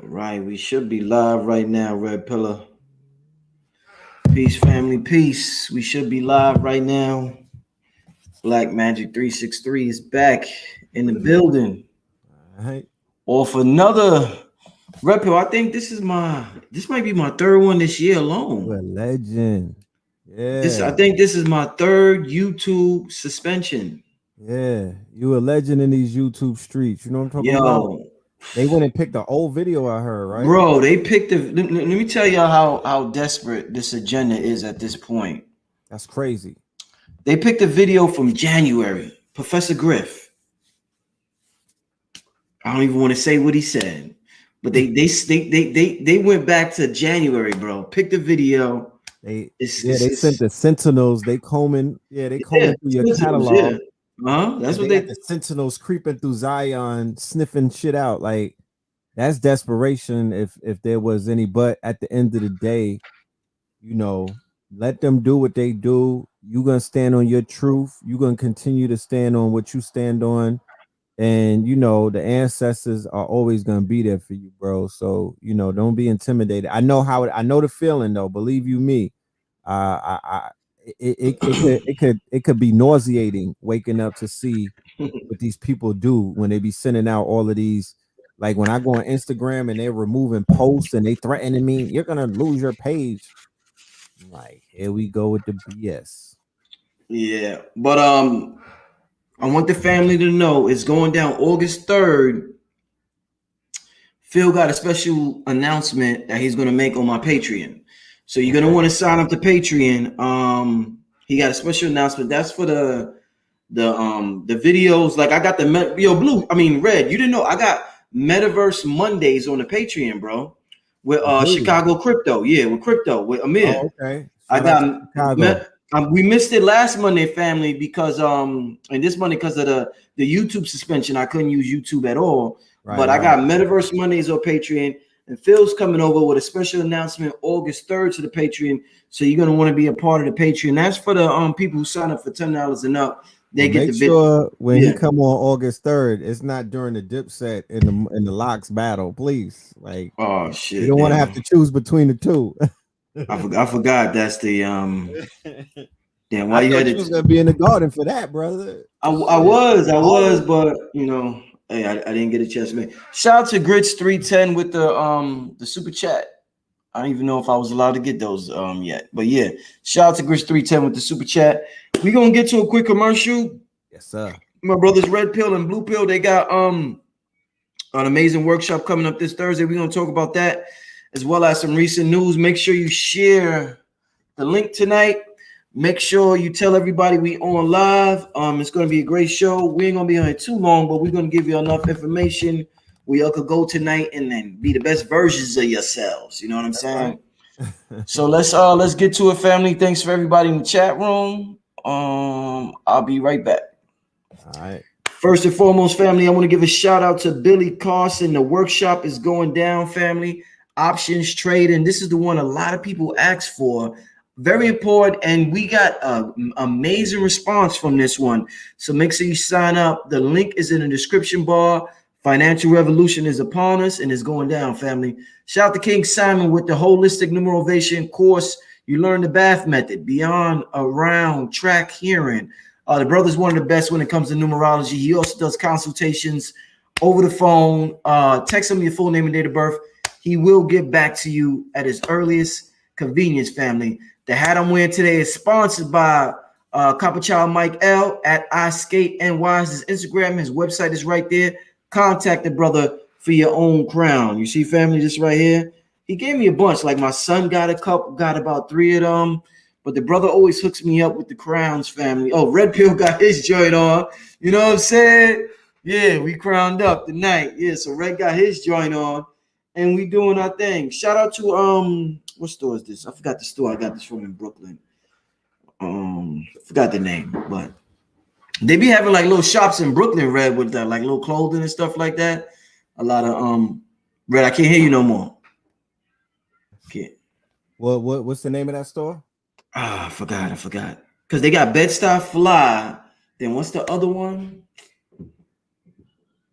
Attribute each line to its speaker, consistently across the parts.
Speaker 1: All right, we should be live right now, Red Pillar. Peace, family, peace. We should be live right now. Black Magic 363 is back in the building.
Speaker 2: All right.
Speaker 1: Off another Red Pill. I think this might be my third one this year
Speaker 2: You
Speaker 1: alone.
Speaker 2: a legend.
Speaker 1: I
Speaker 2: Yeah.
Speaker 1: think this is my third YouTube suspension.
Speaker 2: Yeah. You a legend in these YouTube streets. You know what I'm talking about?
Speaker 1: Yo,
Speaker 2: They went and picked the old video I heard, right?
Speaker 1: bro, they picked the. Let me tell y'all how desperate this agenda is at this point.
Speaker 2: That's crazy.
Speaker 1: They picked a video from January. Professor Griff. I don't even want to say what he said, but they went back to January, bro. Picked the video.
Speaker 2: They sent the Sentinels. They
Speaker 1: Yeah,
Speaker 2: combing through your
Speaker 1: Sentinels, yeah.
Speaker 2: catalog.
Speaker 1: That's
Speaker 2: And
Speaker 1: what
Speaker 2: they got
Speaker 1: they.
Speaker 2: the Sentinels creeping through Zion, sniffing shit out. Like that's desperation if there was any, but at the end of the day, you know, let them do what they do. You're gonna stand on your truth. You're gonna continue to stand on what you stand on. And the ancestors are always gonna be there for you, bro. So don't be intimidated. I know the feeling though. Believe you me, I it could be nauseating waking up to see what these people do when they be sending out all of these. Like when I go on Instagram and they're removing posts and they threatening me, you're gonna lose your page. I'm like, here we go with the BS.
Speaker 1: Yeah, but I want the family to know it's going down August 3rd. Phil got a special announcement that he's going to make on my Patreon. So you're going to want to sign up to Patreon. He got a special announcement. That's for the videos. Like I got Red. You didn't know I got Metaverse Mondays on the Patreon, bro. With Chicago Crypto. Yeah, with crypto with Amir.
Speaker 2: Oh, okay.
Speaker 1: I
Speaker 2: Shout out to
Speaker 1: got
Speaker 2: Chicago.
Speaker 1: we missed it last Monday, family, because and this Monday because of the YouTube suspension. I couldn't use YouTube at all.
Speaker 2: Right,
Speaker 1: But I
Speaker 2: right.
Speaker 1: got Metaverse Mondays on Patreon, and Phil's coming over with a special announcement August 3rd to the Patreon. So you're gonna want to be a part of the Patreon. That's for the people who sign up for $10 and up. They
Speaker 2: Well,
Speaker 1: get
Speaker 2: make
Speaker 1: the bit.
Speaker 2: sure when he
Speaker 1: Yeah.
Speaker 2: come on August 3rd, it's not during the dip set in the locks battle, please. Like
Speaker 1: Oh
Speaker 2: you
Speaker 1: shit,
Speaker 2: don't want to have
Speaker 1: damn.
Speaker 2: to choose between the two.
Speaker 1: I forgot that's the damn why
Speaker 2: I
Speaker 1: you had
Speaker 2: thought you
Speaker 1: it.
Speaker 2: was gonna be in the garden for that, brother.
Speaker 1: I
Speaker 2: Shit.
Speaker 1: was,
Speaker 2: Already?
Speaker 1: but hey, I didn't get a chance to make. Shout out to Grits 310 with the super chat. I don't even know if I was allowed to get those yet, but yeah, shout out to Grits 310 with the super chat. We gonna get to a quick commercial.
Speaker 2: Yes, sir.
Speaker 1: My brothers Red Pill and Blue Pill, they got an amazing workshop coming up this Thursday. We're gonna talk about that as well as some recent news. Make sure you share the link tonight. Make sure you tell everybody we on live. It's going to be a great show. We ain't going to be on it too long, but we're going to give you enough information where y'all could go tonight and then be the best versions of yourselves. You know what I'm
Speaker 2: That's right.
Speaker 1: saying? So let's get to it, family. Thanks for everybody in the chat room. I'll be right back.
Speaker 2: All right.
Speaker 1: First and foremost, family, I want to give a shout out to Billy Carson. The workshop is going down, family. Options trading. This is the one a lot of people ask for. Very important, and we got an amazing response from this one. So make sure you sign up. The link is in the description bar. Financial revolution is upon us and it's going down, family. Shout out to King Simon with the holistic numerization course. You learn the Bath method, beyond, around, track, hearing. The brother's one of the best when it comes to numerology. He also does consultations over the phone. Text him your full name and date of birth. He will get back to you at his earliest convenience, family. The hat I'm wearing today is sponsored by Copper Child Mike L at iSkate.NY. His Instagram, his website is right there. Contact the brother for your own crown. You see, family, just right here. He gave me a bunch. Like my son got a couple, got about 3 of them. But the brother always hooks me up with the crowns, family. Oh, Red Pill got his joint on. You know what I'm saying? Yeah, we crowned up tonight. Yeah, so Red got his joint on. And we doing our thing. Shout out to what store is this? I forgot the store. I got this from in Brooklyn. Forgot the name, but they be having like little shops in Brooklyn, Red, with that like little clothing and stuff like that. A lot of Red, I can't hear you no more. Okay.
Speaker 2: What's the name of that store?
Speaker 1: I forgot. Because they got Bed-Stuy Fly. Then what's the other one?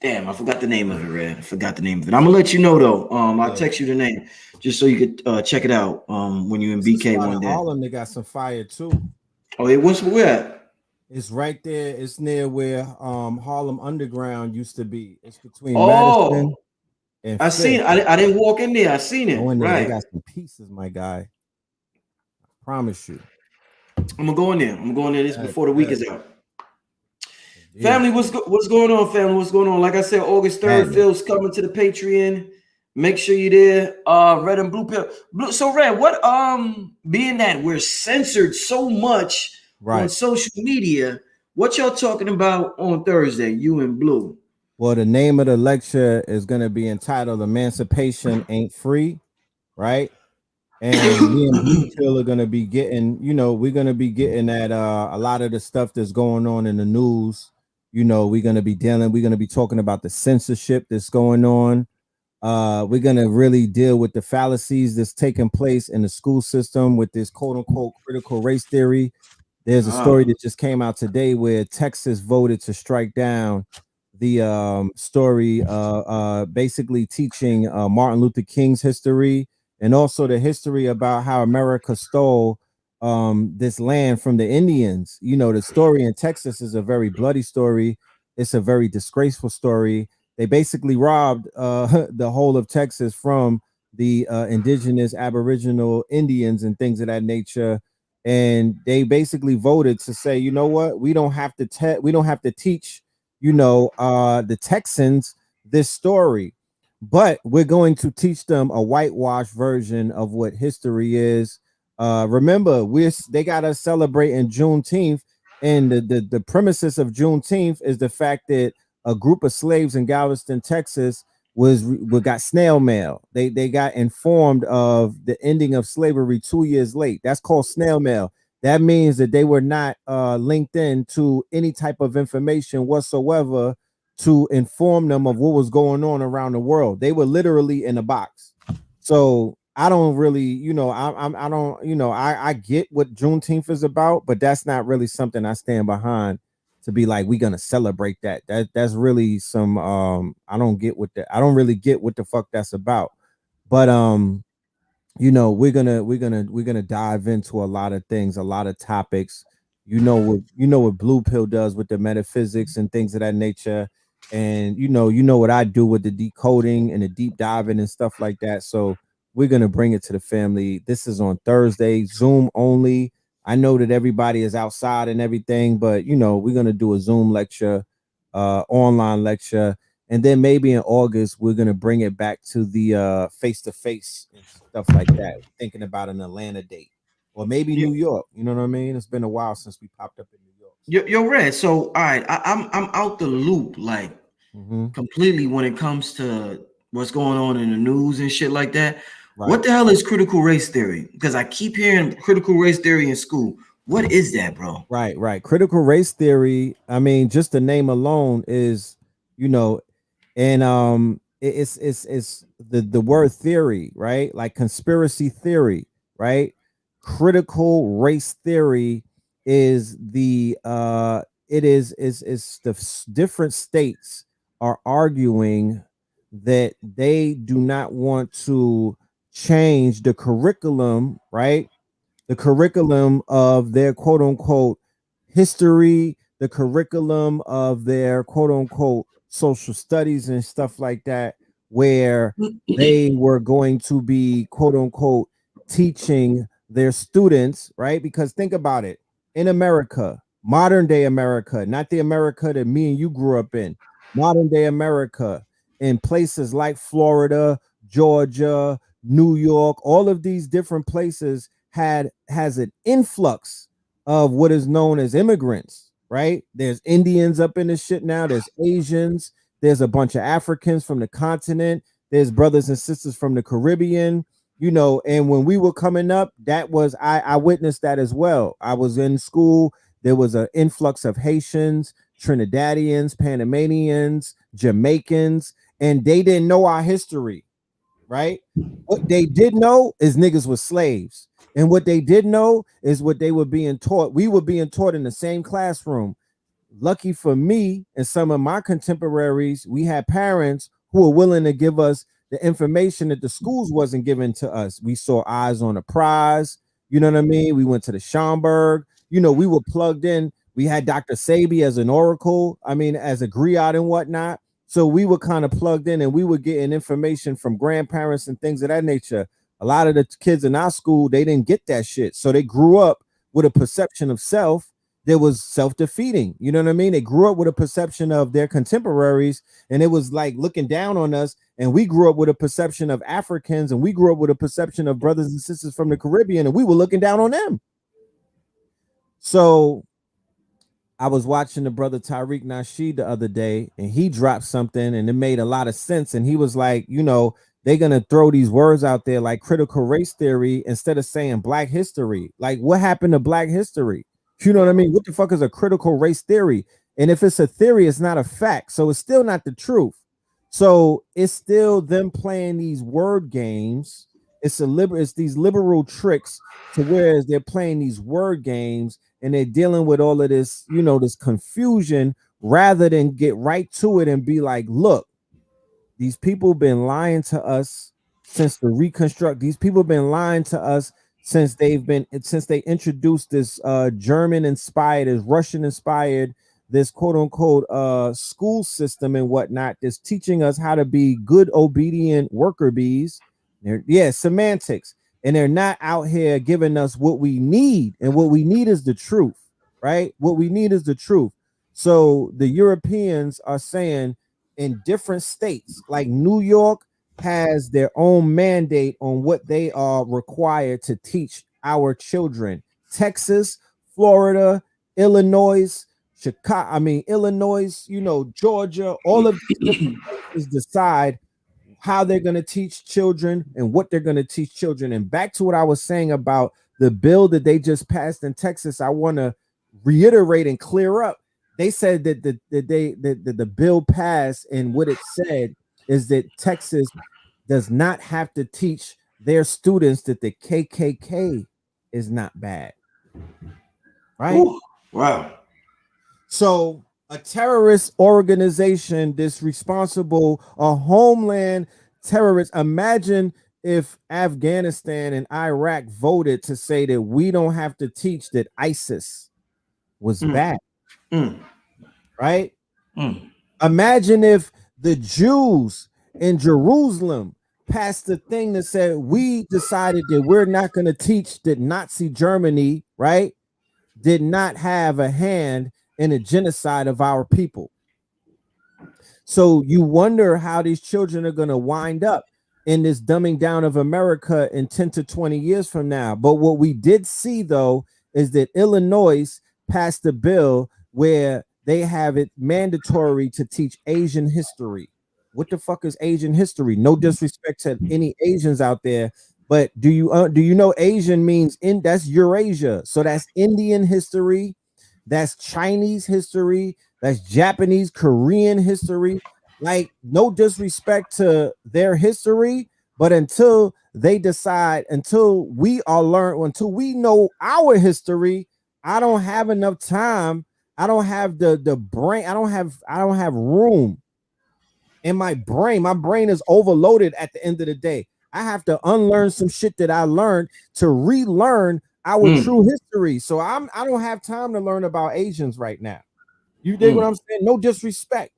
Speaker 1: Damn, I forgot the name of it, Red. I forgot the name of it. I'm gonna let you know though. I'll
Speaker 2: Yeah.
Speaker 1: text you the name just so you could check it out. When you in
Speaker 2: It's a
Speaker 1: BK
Speaker 2: spot in
Speaker 1: one day.
Speaker 2: Harlem. They got some fire too.
Speaker 1: Oh, it what's where at?
Speaker 2: It's right there. It's near where Harlem Underground used to be. It's between
Speaker 1: Oh,
Speaker 2: Madison and
Speaker 1: I seen.
Speaker 2: Fifth.
Speaker 1: I didn't walk in there. I seen
Speaker 2: Go
Speaker 1: it.
Speaker 2: in there. They
Speaker 1: Right.
Speaker 2: got some pieces, my guy. Promise you.
Speaker 1: I'm gonna go in there. I'm gonna go in there this
Speaker 2: That,
Speaker 1: before the week
Speaker 2: that,
Speaker 1: is out.
Speaker 2: yeah.
Speaker 1: Family, what's going on, family? What's going on? Like I said, August 3rd,
Speaker 2: Madness.
Speaker 1: Phil's coming to the Patreon. Make sure you're there. Red and blue pill. So Red, what being that we're censored so much on
Speaker 2: Right.
Speaker 1: social media, what y'all talking about on Thursday? You and Blue.
Speaker 2: Well, the name of the lecture is going to be entitled Emancipation Ain't Free, right? And me and Blue Pill are going to be getting, we're going to be getting at a lot of the stuff that's going on in the news. We're going to be talking about the censorship that's going on. We're going to really deal with the fallacies that's taking place in the school system with this quote unquote critical race theory. There's a story that just came out today where Texas voted to strike down the story basically teaching Martin Luther King's history and also the history about how America stole this land from the Indians. The story in Texas is a very bloody story. It's a very disgraceful story. They basically robbed the whole of Texas from the indigenous Aboriginal Indians and things of that nature. And they basically voted to say, you know what, we don't have to teach the Texans this story, but we're going to teach them a whitewashed version of what history is. Remember, they got us celebrating Juneteenth, and the premises of Juneteenth is the fact that a group of slaves in Galveston, Texas, got snail mail. They got informed of the ending of slavery 2 years late. That's called snail mail. That means that they were not linked in to any type of information whatsoever to inform them of what was going on around the world. They were literally in a box. So I don't really, I don't, I get what Juneteenth is about, but that's not really something I stand behind to be like, we're gonna celebrate that. That's really some I don't really get what the fuck that's about. But we're gonna dive into a lot of things, a lot of topics. What Blue Pill does with the metaphysics and things of that nature, and what I do with the decoding and the deep diving and stuff like that. So we're gonna bring it to the family. This is on Thursday, Zoom only. I know that everybody is outside and everything, but we're gonna do a Zoom lecture, online lecture, and then maybe in August we're gonna bring it back to the face to face and stuff like that. Thinking about an Atlanta date or maybe
Speaker 1: You,
Speaker 2: New York. You know what I mean? It's been a while since we popped up in New York.
Speaker 1: you're Red. So all right, I'm out the loop like
Speaker 2: Mm-hmm.
Speaker 1: completely when it comes to what's going on in the news and shit like that.
Speaker 2: Right.
Speaker 1: What the hell is critical race theory? Because I keep hearing critical race theory in school. What is that, bro?
Speaker 2: Right. Critical race theory. I mean, just the name alone is, you know, and it's the word theory, right? Like conspiracy theory, right? Critical race theory is the it is the different states are arguing that they do not want to change the curriculum, right? The curriculum of their quote unquote history, the curriculum of their quote unquote social studies and stuff like that, where they were going to be quote unquote teaching their students, right? Because think about it, in America, modern day America, not the America that me and you grew up in, modern day America, in places like Florida, Georgia, New York, all of these different places has an influx of what is known as immigrants, right? There's Indians up in this shit now, there's Asians, there's a bunch of Africans from the continent, there's brothers and sisters from the Caribbean, and when we were coming up, that was I witnessed that as well. I was in school, there was an influx of Haitians, Trinidadians, Panamanians, Jamaicans, and they didn't know our history, right? What they did know is niggas were slaves. And what they did know is what they were being taught. We were being taught in the same classroom. lucky for me and some of my contemporaries, we had parents who were willing to give us the information that the schools wasn't giving to us. We saw Eyes on the Prize, you know what I mean? We went to the Schomburg, you know, we were plugged in. We had Dr. Sabi as an oracle, I mean, as a griot and whatnot. So we were kind of plugged in and we were getting information from grandparents and things of that nature. A lot of the kids in our school, they didn't get that shit. So they grew up with a perception of self that was self-defeating. You know what I mean? They grew up with a perception of their contemporaries, and it was like looking down on us. And we grew up with a perception of Africans, and we grew up with a perception of brothers and sisters from the Caribbean, and we were looking down on them. So I was watching the brother Tariq Nasheed the other day, and he dropped something, and it made a lot of sense. And he was like, you know, they're gonna throw these words out there like critical race theory instead of saying Black history. Like, what happened to Black history? You know what I mean? What the fuck is a critical race theory? And if it's a theory, it's not a fact. So it's still not the truth. So it's still them playing these word games. It's these liberal tricks to whereas they're playing these word games and they're dealing with all of this, you know, this confusion rather than get right to it and be like, look, these people been lying to us since the reconstruct. These people been lying to us since they introduced this German inspired, this Russian inspired, this quote unquote school system and whatnot that's teaching us how to be good, obedient worker bees. Semantics. And they're not out here giving us what we need. And what we need is the truth, right? What we need is the truth. So the Europeans are saying in different states, like New York has their own mandate on what they are required to teach our children. Texas, Florida, Illinois, Illinois, you know, Georgia, all of these different places decide how they're going to teach children and what they're going to teach children. And back to what I was saying about the bill that they just passed in Texas, I want to reiterate and clear up. They said that the bill passed, and what it said is that Texas does not have to teach their students that the KKK is not bad. Right?
Speaker 1: Ooh, wow.
Speaker 2: So a terrorist organization that's responsible, a homeland terrorist. Imagine if Afghanistan and Iraq voted to say that we don't have to teach that ISIS was bad. Right? Imagine if the Jews in Jerusalem passed the thing that said we decided that we're not going to teach that Nazi Germany, right, did not have a hand in a genocide of our people. So you wonder how these children are going to wind up in this dumbing down of America in 10 to 20 years from now. But what we did see, though, is that Illinois passed a bill where they have it mandatory to teach Asian history. What the fuck is Asian history? No disrespect to any Asians out there, but do you know Asian means that's Eurasia. So that's Indian history, that's Chinese history, that's Japanese, Korean history. Like, no disrespect to their history, but until they decide, until we know our history, I don't have enough time. I don't have the brain. I don't have room in my brain. My brain is overloaded at the end of the day. I have to unlearn some shit that I learned to relearn our true history. So I don't have time to learn about Asians right now. You dig what I'm saying? No disrespect.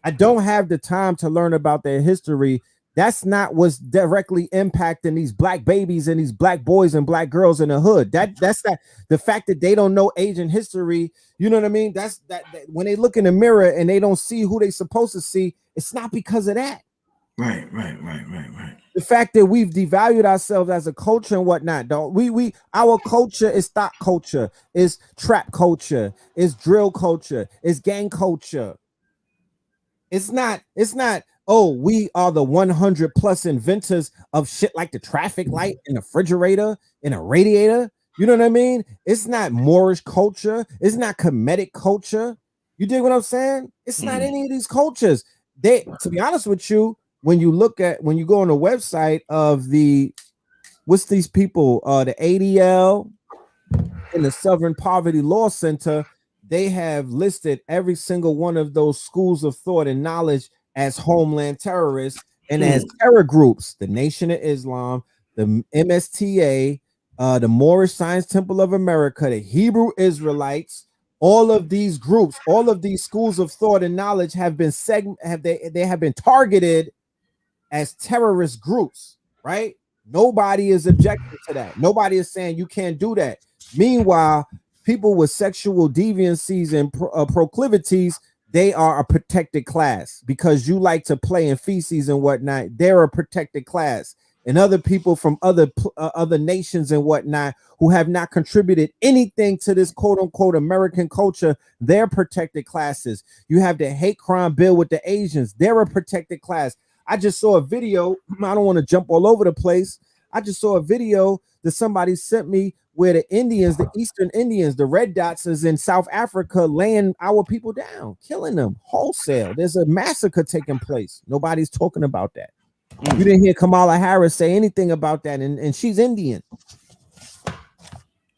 Speaker 2: I don't have the time to learn about their history. That's not what's directly impacting these black babies and these black boys and black girls in the hood. That's not the fact that they don't know Asian history. You know what I mean? That's that when they look in the mirror and they don't see who they supposed to see, it's not because of that.
Speaker 1: Right.
Speaker 2: The fact that we've devalued ourselves as a culture and whatnot, our culture is thought culture, is trap culture, is drill culture, is gang culture. It's not, oh, we are the 100 plus inventors of shit like the traffic light and the refrigerator and a radiator. You know what I mean? It's not Moorish culture. It's not Kemetic culture. You dig what I'm saying? It's not any of these cultures. To be honest with you, when you go on the website of what's these people, the ADL and the Southern Poverty Law Center, they have listed every single one of those schools of thought and knowledge as homeland terrorists and as terror groups. The Nation of Islam, the MSTA, the Moorish Science Temple of America, the Hebrew Israelites. All of these groups, all of these schools of thought and knowledge have been they have been targeted as terrorist groups, right? Nobody is objecting to that. Nobody is saying you can't do that. Meanwhile, people with sexual deviancies and proclivities, they are a protected class because you like to play in feces and whatnot. They're a protected class. And other people from other nations and whatnot who have not contributed anything to this quote unquote American culture, they're protected classes. You have the hate crime bill with the Asians, they're a protected class. I just saw a video. I don't want to jump all over the place. I just saw a video that somebody sent me where the Indians, the Eastern Indians, the red dots is in South Africa laying our people down, killing them wholesale. There's a massacre taking place. Nobody's talking about that. You didn't hear Kamala Harris say anything about that, and she's Indian.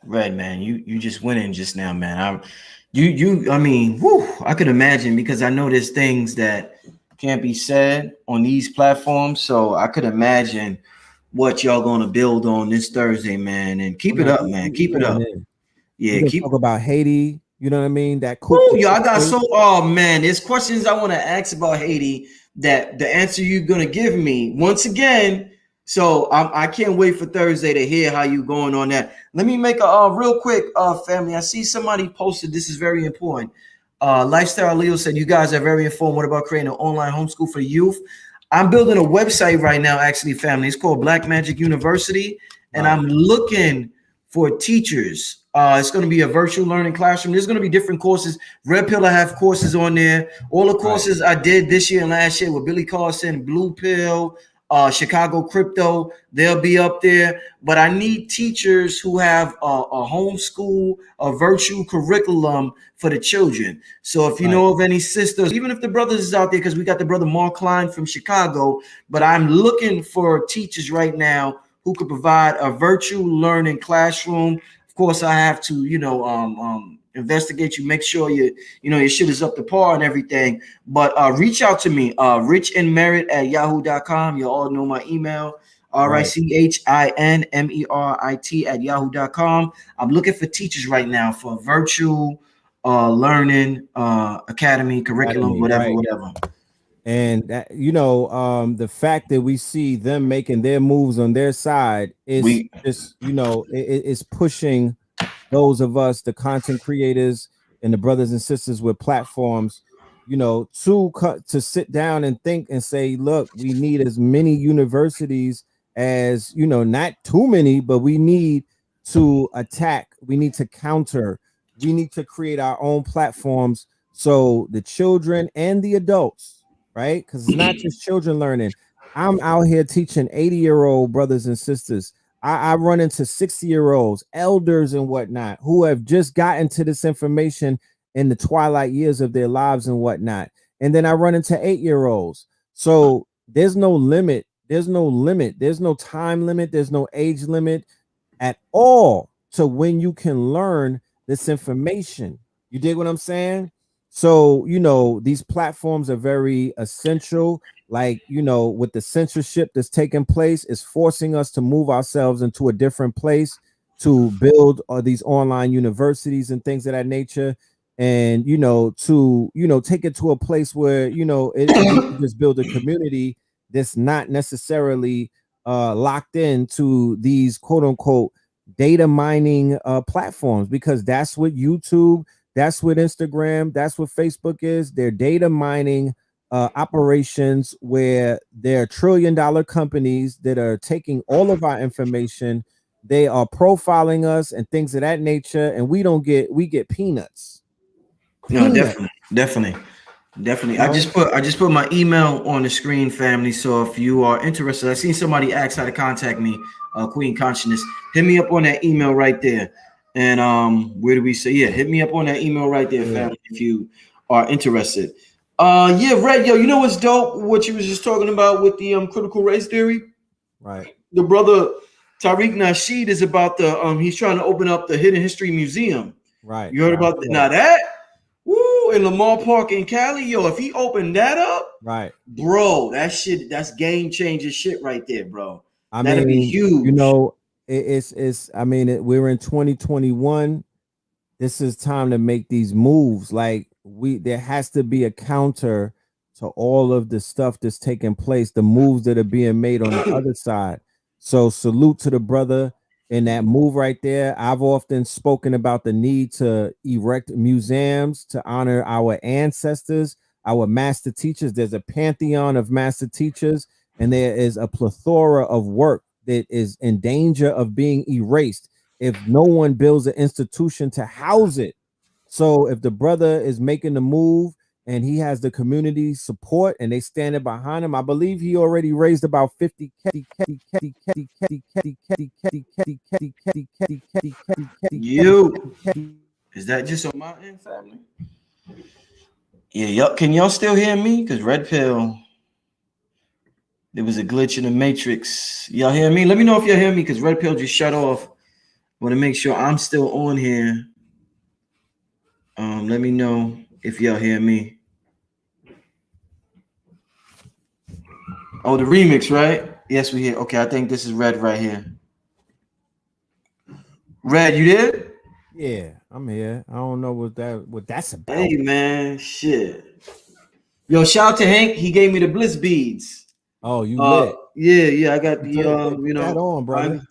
Speaker 1: Right, man. You just went in just now, man. I mean, whew, I could imagine because I know there's things that can't be said on these platforms. So I could imagine what y'all gonna build on this Thursday, man. And keep it up, man. Keep it up. Yeah, keep
Speaker 2: talk about Haiti. You know what I mean? That
Speaker 1: cool. Y'all got so man, there's questions I want to ask about Haiti that the answer you're gonna give me once again. So I can't wait for Thursday to hear how you going on that. Let me make a real quick family. I see somebody posted this is very important. Lifestyle Leo said, you guys are very informed. What about creating an online homeschool for youth? I'm building a website right now, actually, family. It's called Black Magic University, and I'm looking for teachers. It's going to be a virtual learning classroom. There's going to be different courses. Red Pill, I have courses on there. All the courses I did this year and last year with Billy Carson, Blue Pill, Chicago Crypto, they'll be up there. But I need teachers who have a homeschool, a virtual curriculum for the children. So if you know of any sisters, even if the brothers is out there, because we got the brother Mark Klein from Chicago, but I'm looking for teachers right now who could provide a virtual learning classroom. Of course, I have to, investigate you, make sure your shit is up to par and everything. But reach out to me, richandmerit@yahoo.com. You all know my email, RICHINMERIT@yahoo.com. I'm looking for teachers right now for virtual learning academy, curriculum, whatever.
Speaker 2: And that, the fact that we see them making their moves on their side is it's pushing those of us, the content creators and the brothers and sisters with platforms, to sit down and think and say, look, we need as many universities as, not too many, but we need to attack, we need to counter, we need to create our own platforms so the children and the adults, right? Because it's not just children learning. I'm out here teaching 80-year-old brothers and sisters. I run into 60-year-olds, elders and whatnot, who have just gotten to this information in the twilight years of their lives and whatnot. And then I run into 8-year-olds. So there's no limit. There's no limit. There's no time limit. There's no age limit at all to when you can learn this information. You dig what I'm saying? So, these platforms are very essential. Like, with the censorship that's taking place, is forcing us to move ourselves into a different place to build these online universities and things of that nature. And, to, take it to a place where, it just build a community that's not necessarily locked into these quote unquote data mining platforms, because that's what YouTube, that's what Instagram, that's what Facebook is. They're data mining operations where there are trillion-dollar companies that are taking all of our information. They are profiling us and things of that nature, and we get peanuts.
Speaker 1: No, definitely. I just put my email on the screen, family. So if you are interested, I seen somebody ask how to contact me, Queen Consciousness. Hit me up on that email right there. And where do we say? Yeah, hit me up on that email right there, family, if you are interested. Red, you know what's dope? What you was just talking about with the critical race theory,
Speaker 2: right?
Speaker 1: The brother Tariq Nasheed is about the he's trying to open up the Hidden History Museum,
Speaker 2: right?
Speaker 1: You heard about that? Now that in Lamar Park in Cali, yo, if he opened that up,
Speaker 2: Right.
Speaker 1: bro, that's game changer shit right there, bro.
Speaker 2: I
Speaker 1: That'd be
Speaker 2: mean, you
Speaker 1: huge.
Speaker 2: know, it's I mean, we're in 2021. This is time to make these moves. Like there has to be a counter to all of the stuff that's taking place, the moves that are being made on the other side. So salute to the brother in that move right there. I've often spoken about the need to erect museums to honor our ancestors, our master teachers. There's a pantheon of master teachers, and there is a plethora of work that is in danger of being erased if no one builds an institution to house it. So if the brother is making the move and he has the community support and they standing behind him, I believe he already raised about 50
Speaker 1: You is that just on my end, family? Yeah, yup. Can y'all still hear me? Because Red Pill, there was a glitch in the matrix. Y'all hear me? Let me know if y'all hear me because Red Pill just shut off. Want to make sure I'm still on here. Let me know if y'all hear me. Oh, the remix, right? Yes, we hear. Okay, I think this is Red right here. Red, you there?
Speaker 2: Yeah, I'm here. I don't know what that's about.
Speaker 1: Hey man, shit. Yo, shout out to Hank. He gave me the bliss beads.
Speaker 2: Oh, you lit.
Speaker 1: Yeah, I got the
Speaker 2: Put that on, brother.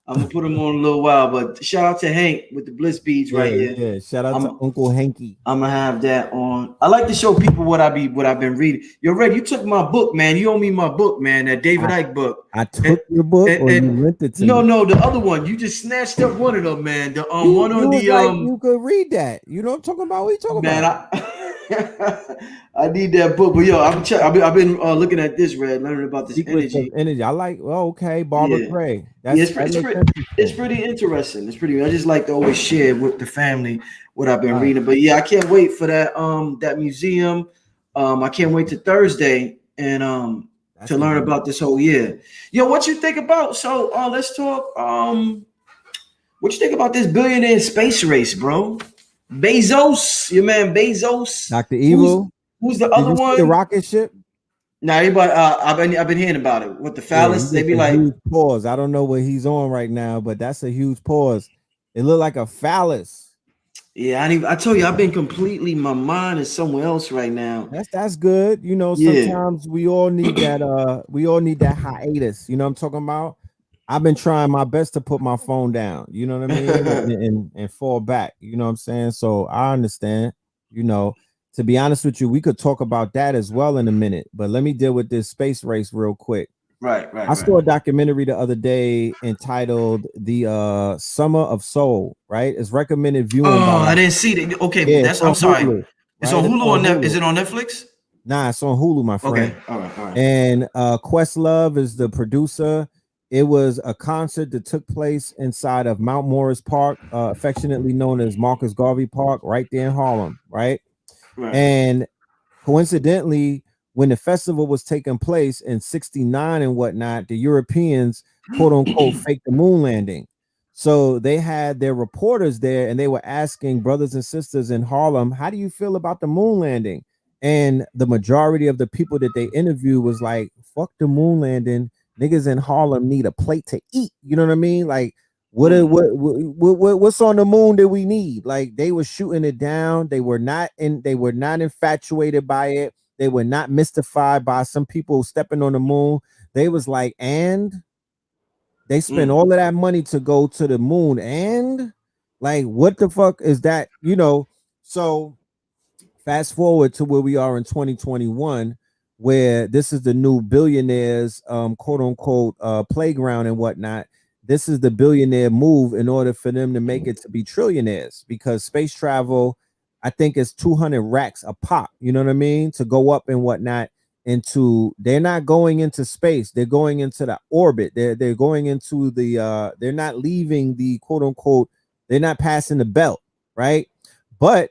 Speaker 1: I'm gonna put them on a little while, but shout out to Hank with the bliss beads right here.
Speaker 2: Yeah. Shout out to
Speaker 1: I'm
Speaker 2: Uncle Hanky.
Speaker 1: I'm gonna have that on. I like to show people what I've been reading. Yo, Red, you took my book, man. You owe me my book, man. That David Icke book.
Speaker 2: I took your book, or you lent it to me?
Speaker 1: No, the other one. You just snatched up one of them, man. The one on
Speaker 2: you was
Speaker 1: the
Speaker 2: like, you could read that. You know what I'm talking about? What you talking
Speaker 1: man,
Speaker 2: about?
Speaker 1: I need that book, but yo, I've been looking at this, Red, learning about this
Speaker 2: Secrets
Speaker 1: energy.
Speaker 2: of energy. I like. Oh, okay, Barbara
Speaker 1: Yeah.
Speaker 2: Cray.
Speaker 1: Yeah,
Speaker 2: That makes sense.
Speaker 1: it's pretty interesting. It's pretty. I just like to always share with the family what I've been
Speaker 2: Right.
Speaker 1: reading. But yeah, I can't wait for that museum. I can't wait to Thursday and to learn about this whole year. Yo, what you think about? So let's talk. What you think about this billionaire space race, bro? Bezos, your man Bezos.
Speaker 2: Dr. Evil.
Speaker 1: Who's the
Speaker 2: Did
Speaker 1: other
Speaker 2: you see
Speaker 1: one?
Speaker 2: the rocket ship?
Speaker 1: Now, everybody, I've been hearing about it with the phallus.
Speaker 2: Yeah,
Speaker 1: They be
Speaker 2: a
Speaker 1: like,
Speaker 2: huge pause. I don't know what he's on right now, but that's a huge pause. It looked like a phallus.
Speaker 1: yeah, I told you, I've been completely. My mind is somewhere else right now.
Speaker 2: That's good. You know,
Speaker 1: Yeah.
Speaker 2: sometimes we all need that. We all need that hiatus. You know what I'm talking about? I've been trying my best to put my phone down. You know what I mean, and fall back. You know what I'm saying? So I understand. You know, to be honest with you, we could talk about that as well in a minute. But let me deal with this space race real quick.
Speaker 1: Right.
Speaker 2: I saw a documentary the other day entitled "The Summer of Soul." Right, it's recommended viewing.
Speaker 1: Oh, I didn't see it. Okay,
Speaker 2: Yeah,
Speaker 1: I'm sorry.
Speaker 2: Hulu,
Speaker 1: It's
Speaker 2: right?
Speaker 1: on Hulu.
Speaker 2: Hulu.
Speaker 1: Is it on Netflix?
Speaker 2: Nah, it's on Hulu, my friend.
Speaker 1: Okay, all right.
Speaker 2: And Questlove is the producer. It was a concert that took place inside of Mount Morris Park, affectionately known as Marcus Garvey Park, right there in Harlem, right? And coincidentally, when the festival was taking place in '69 and whatnot, the Europeans, quote unquote, faked the moon landing. So they had their reporters there and they were asking brothers and sisters in Harlem, how do you feel about the moon landing? And the majority of the people that they interviewed was like, fuck the moon landing. Niggas in Harlem need a plate to eat. You know what I mean? Like, what's on the moon that we need? Like, they were shooting it down. They were not infatuated by it. They were not mystified by some people stepping on the moon. They was like, and they spent all of that money to go to the moon, and like, what the fuck is that? You know, so fast forward to where we are in 2021, where this is the new billionaires, quote unquote, playground and whatnot. This is the billionaire move in order for them to make it to be trillionaires, because space travel, I think, is 200 racks a pop. You know what I mean? To go up and whatnot. They're not going into space, they're going into the orbit. They're going into the they're not leaving the quote unquote, they're not passing the belt, right? But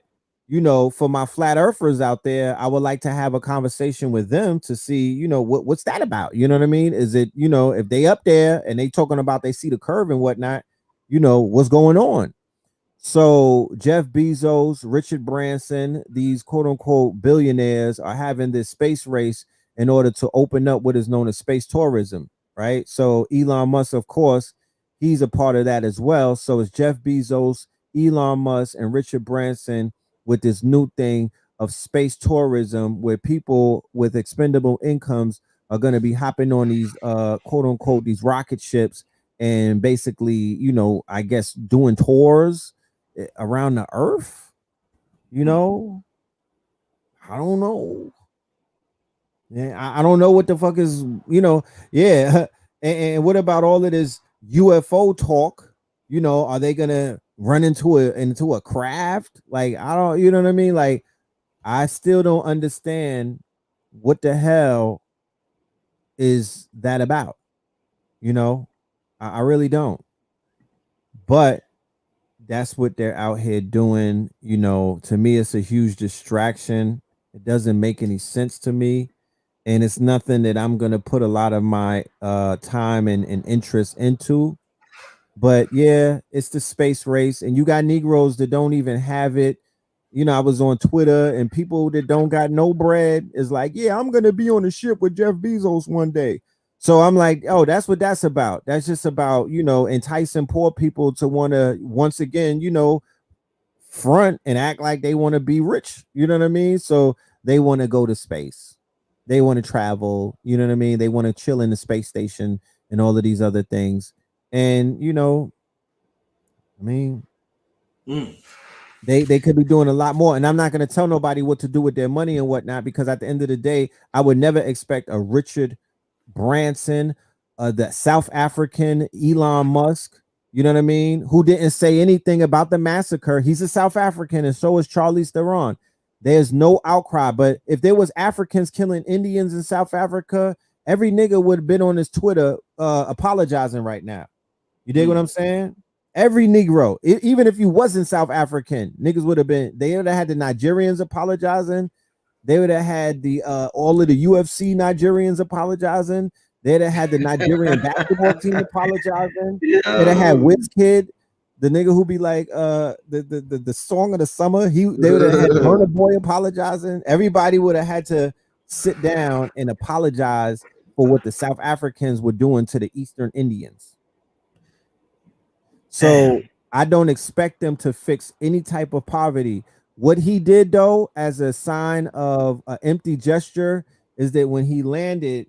Speaker 2: you know, for my flat earthers out there, I would like to have a conversation with them to see, you know, what's that about? You know what I mean? Is it, you know, if they up there and they talking about they see the curve and whatnot, you know, what's going on? So Jeff Bezos, Richard Branson, these quote unquote billionaires are having this space race in order to open up what is known as space tourism, right? So Elon Musk, of course, he's a part of that as well. So it's Jeff Bezos, Elon Musk, and Richard Branson with this new thing of space tourism where people with expendable incomes are going to be hopping on these quote unquote these rocket ships and basically, I guess doing tours around the earth. you
Speaker 1: Mm.
Speaker 2: know I don't know. Yeah, I don't know what the fuck is, yeah. And what about all of this UFO talk? Are they gonna run into a craft? Like, I don't, you know what I mean? Like, I still don't understand what the hell is that about. you know I really don't. But that's what they're out here doing. To me, it's a huge distraction. It doesn't make any sense to me. And it's nothing that I'm going to put a lot of my time and interest into. But yeah, it's the space race. And you got Negroes that don't even have it. I was on Twitter and people that don't got no bread is like, yeah, I'm going to be on a ship with Jeff Bezos one day. So I'm like, oh, that's what that's about. That's just about, enticing poor people to want to once again, front and act like they want to be rich. You know what I mean? So they want to go to space. They want to travel. You know what I mean? They want to chill in the space station and all of these other things. And, I mean,
Speaker 1: Mm.
Speaker 2: they could be doing a lot more. And I'm not going to tell nobody what to do with their money and whatnot, because at the end of the day, I would never expect a Richard Branson, the South African Elon Musk, you know what I mean, who didn't say anything about the massacre. He's a South African, and so is Charlie Theron. There's no outcry. But if there was Africans killing Indians in South Africa, every nigga would have been on his Twitter apologizing right now. You dig what I'm saying? Every Negro, even if you wasn't South African, niggas would have been. They would have had the Nigerians apologizing. They would have had the all of the UFC Nigerians apologizing. They'd have had the Nigerian basketball team apologizing. They'd have had
Speaker 1: Yo.
Speaker 2: Wizkid, the nigga who be like the song of the summer. They would have had Burna Boy apologizing. Everybody would have had to sit down and apologize for what the South Africans were doing to the Eastern Indians. So
Speaker 1: Damn.
Speaker 2: I don't expect them to fix any type of poverty. What he did, though, as a sign of an empty gesture, is that when he landed,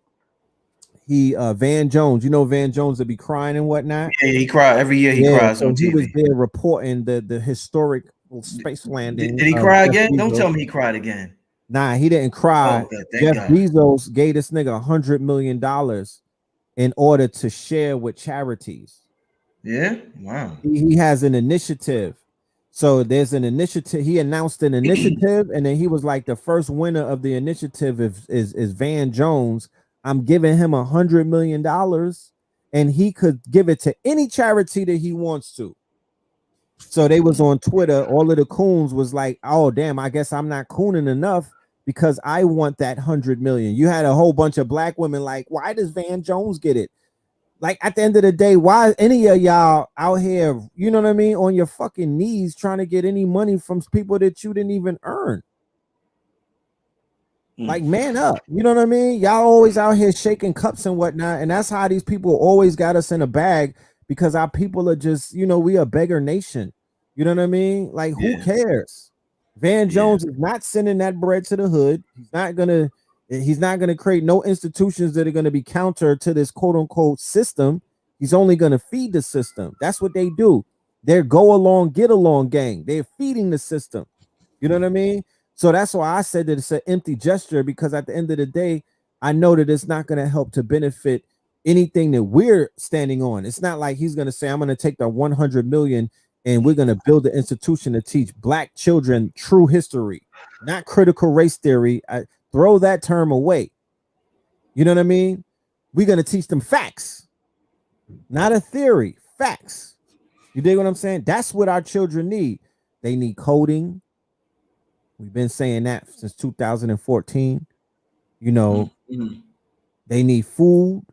Speaker 2: he Van Jones, Van Jones would be crying and whatnot.
Speaker 1: Yeah, he cried every year. He
Speaker 2: Yeah,
Speaker 1: cries
Speaker 2: so
Speaker 1: on
Speaker 2: he was
Speaker 1: TV.
Speaker 2: there reporting the historic space
Speaker 1: Did
Speaker 2: landing
Speaker 1: he
Speaker 2: of
Speaker 1: cry
Speaker 2: Jeff
Speaker 1: again? Don't
Speaker 2: Bezos.
Speaker 1: tell me he cried again.
Speaker 2: Nah, he didn't cry.
Speaker 1: Oh, good. Thank
Speaker 2: Jeff
Speaker 1: God.
Speaker 2: Bezos gave this nigga $100 million in order to share with charities.
Speaker 1: Yeah. Wow.
Speaker 2: He has an initiative. So there's an initiative. He announced an initiative, and then he was like, the first winner of the initiative is Van Jones. I'm giving him $100 million, and he could give it to any charity that he wants to. So they was on Twitter. All of the coons was like, "Oh damn, I guess I'm not cooning enough because I want that 100 million." You had a whole bunch of black women like, "Why does Van Jones get it?" Like, at the end of the day, why any of y'all out here, you know what I mean, on your fucking knees trying to get any money from people that you didn't even earn?
Speaker 1: Mm.
Speaker 2: Like, man up. You know what I mean? Y'all always out here shaking cups and whatnot. And that's how these people always got us in a bag, because our people are just, we a beggar nation. You know what I mean? Like, who
Speaker 1: Yeah.
Speaker 2: cares? Van
Speaker 1: Yeah.
Speaker 2: Jones is not sending that bread to the hood. He's not gonna create no institutions that are gonna be counter to this quote unquote system. He's only gonna feed the system. That's what they do. They're go along, get along gang. They're feeding the system. You know what I mean? So that's why I said that it's an empty gesture, because at the end of the day, I know that it's not going to help to benefit anything that we're standing on. It's not like he's going to say, I'm going to take the 100 million and we're going to build an institution to teach black children true history, not critical race theory. Throw that term away. You know what I mean? We're going to teach them facts, not a theory, facts. You dig what I'm saying? That's what our children need. They need coding. We've been saying that since 2014. You know,
Speaker 1: Mm.
Speaker 2: they need food,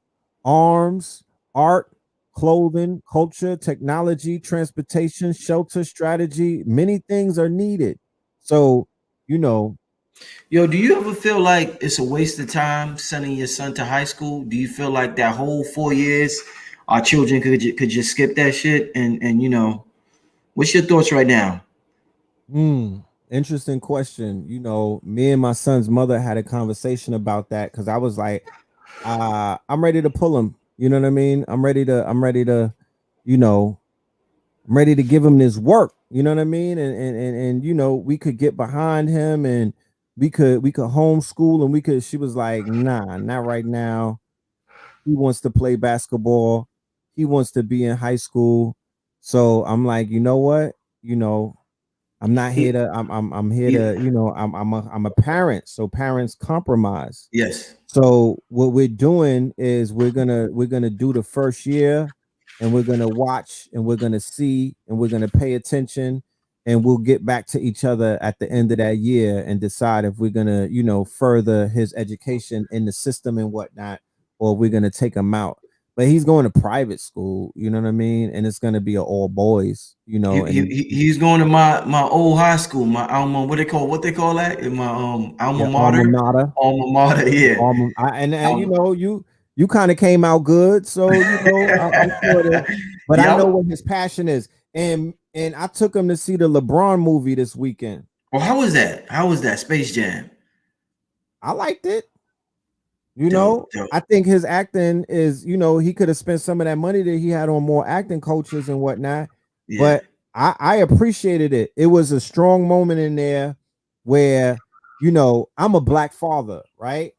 Speaker 2: arms, art, clothing, culture, technology, transportation, shelter, strategy. Many things are needed. So, you know,
Speaker 1: Yo, do you ever feel like it's a waste of time sending your son to high school? Do you feel like that whole 4 years, our children could just skip that shit? And what's your thoughts right now?
Speaker 2: hmm, interesting question. You know, me and my son's mother had a conversation about that because I was like, I'm ready to pull him. You know what I mean? You know, I'm ready to give him this work. You know what I mean? And you know, we could get behind him and we could homeschool and we could. She was like, nah, not right now. He wants to play basketball. He wants to be in high school. So I'm like, you know what? You know, I'm not here
Speaker 1: He,
Speaker 2: to. I'm here
Speaker 1: he,
Speaker 2: to. You know, I'm a parent. So parents compromise.
Speaker 1: yes.
Speaker 2: So what we're doing is we're gonna do the first year, and we're gonna watch, and we're gonna see, and we're gonna pay attention, and we'll get back to each other at the end of that year and decide if we're gonna, you know, further his education in the system and whatnot, or we're gonna take him out. But he's going to private school, you know what I mean, and it's gonna be a all boys, you
Speaker 1: He,
Speaker 2: know,
Speaker 1: he,
Speaker 2: and
Speaker 1: he's going to my old high school, my alma, what they call that? In my alma
Speaker 2: your alma
Speaker 1: mater.
Speaker 2: mater.
Speaker 1: Alma mater, yeah.
Speaker 2: And you
Speaker 1: Um,
Speaker 2: know, you kind of came out good, so you know I'm sure that. But I
Speaker 1: yeah.
Speaker 2: know what his passion is, and I took him to see the LeBron movie this weekend.
Speaker 1: Well, how was that? How was that? Space Jam.
Speaker 2: I liked it. You
Speaker 1: Dope,
Speaker 2: know,
Speaker 1: dope.
Speaker 2: I think his acting is, you know, he could have spent some of that money that he had on more acting coaches and whatnot.
Speaker 1: Yeah.
Speaker 2: But I appreciated it. It was a strong moment in there where, you know, I'm a black father, right?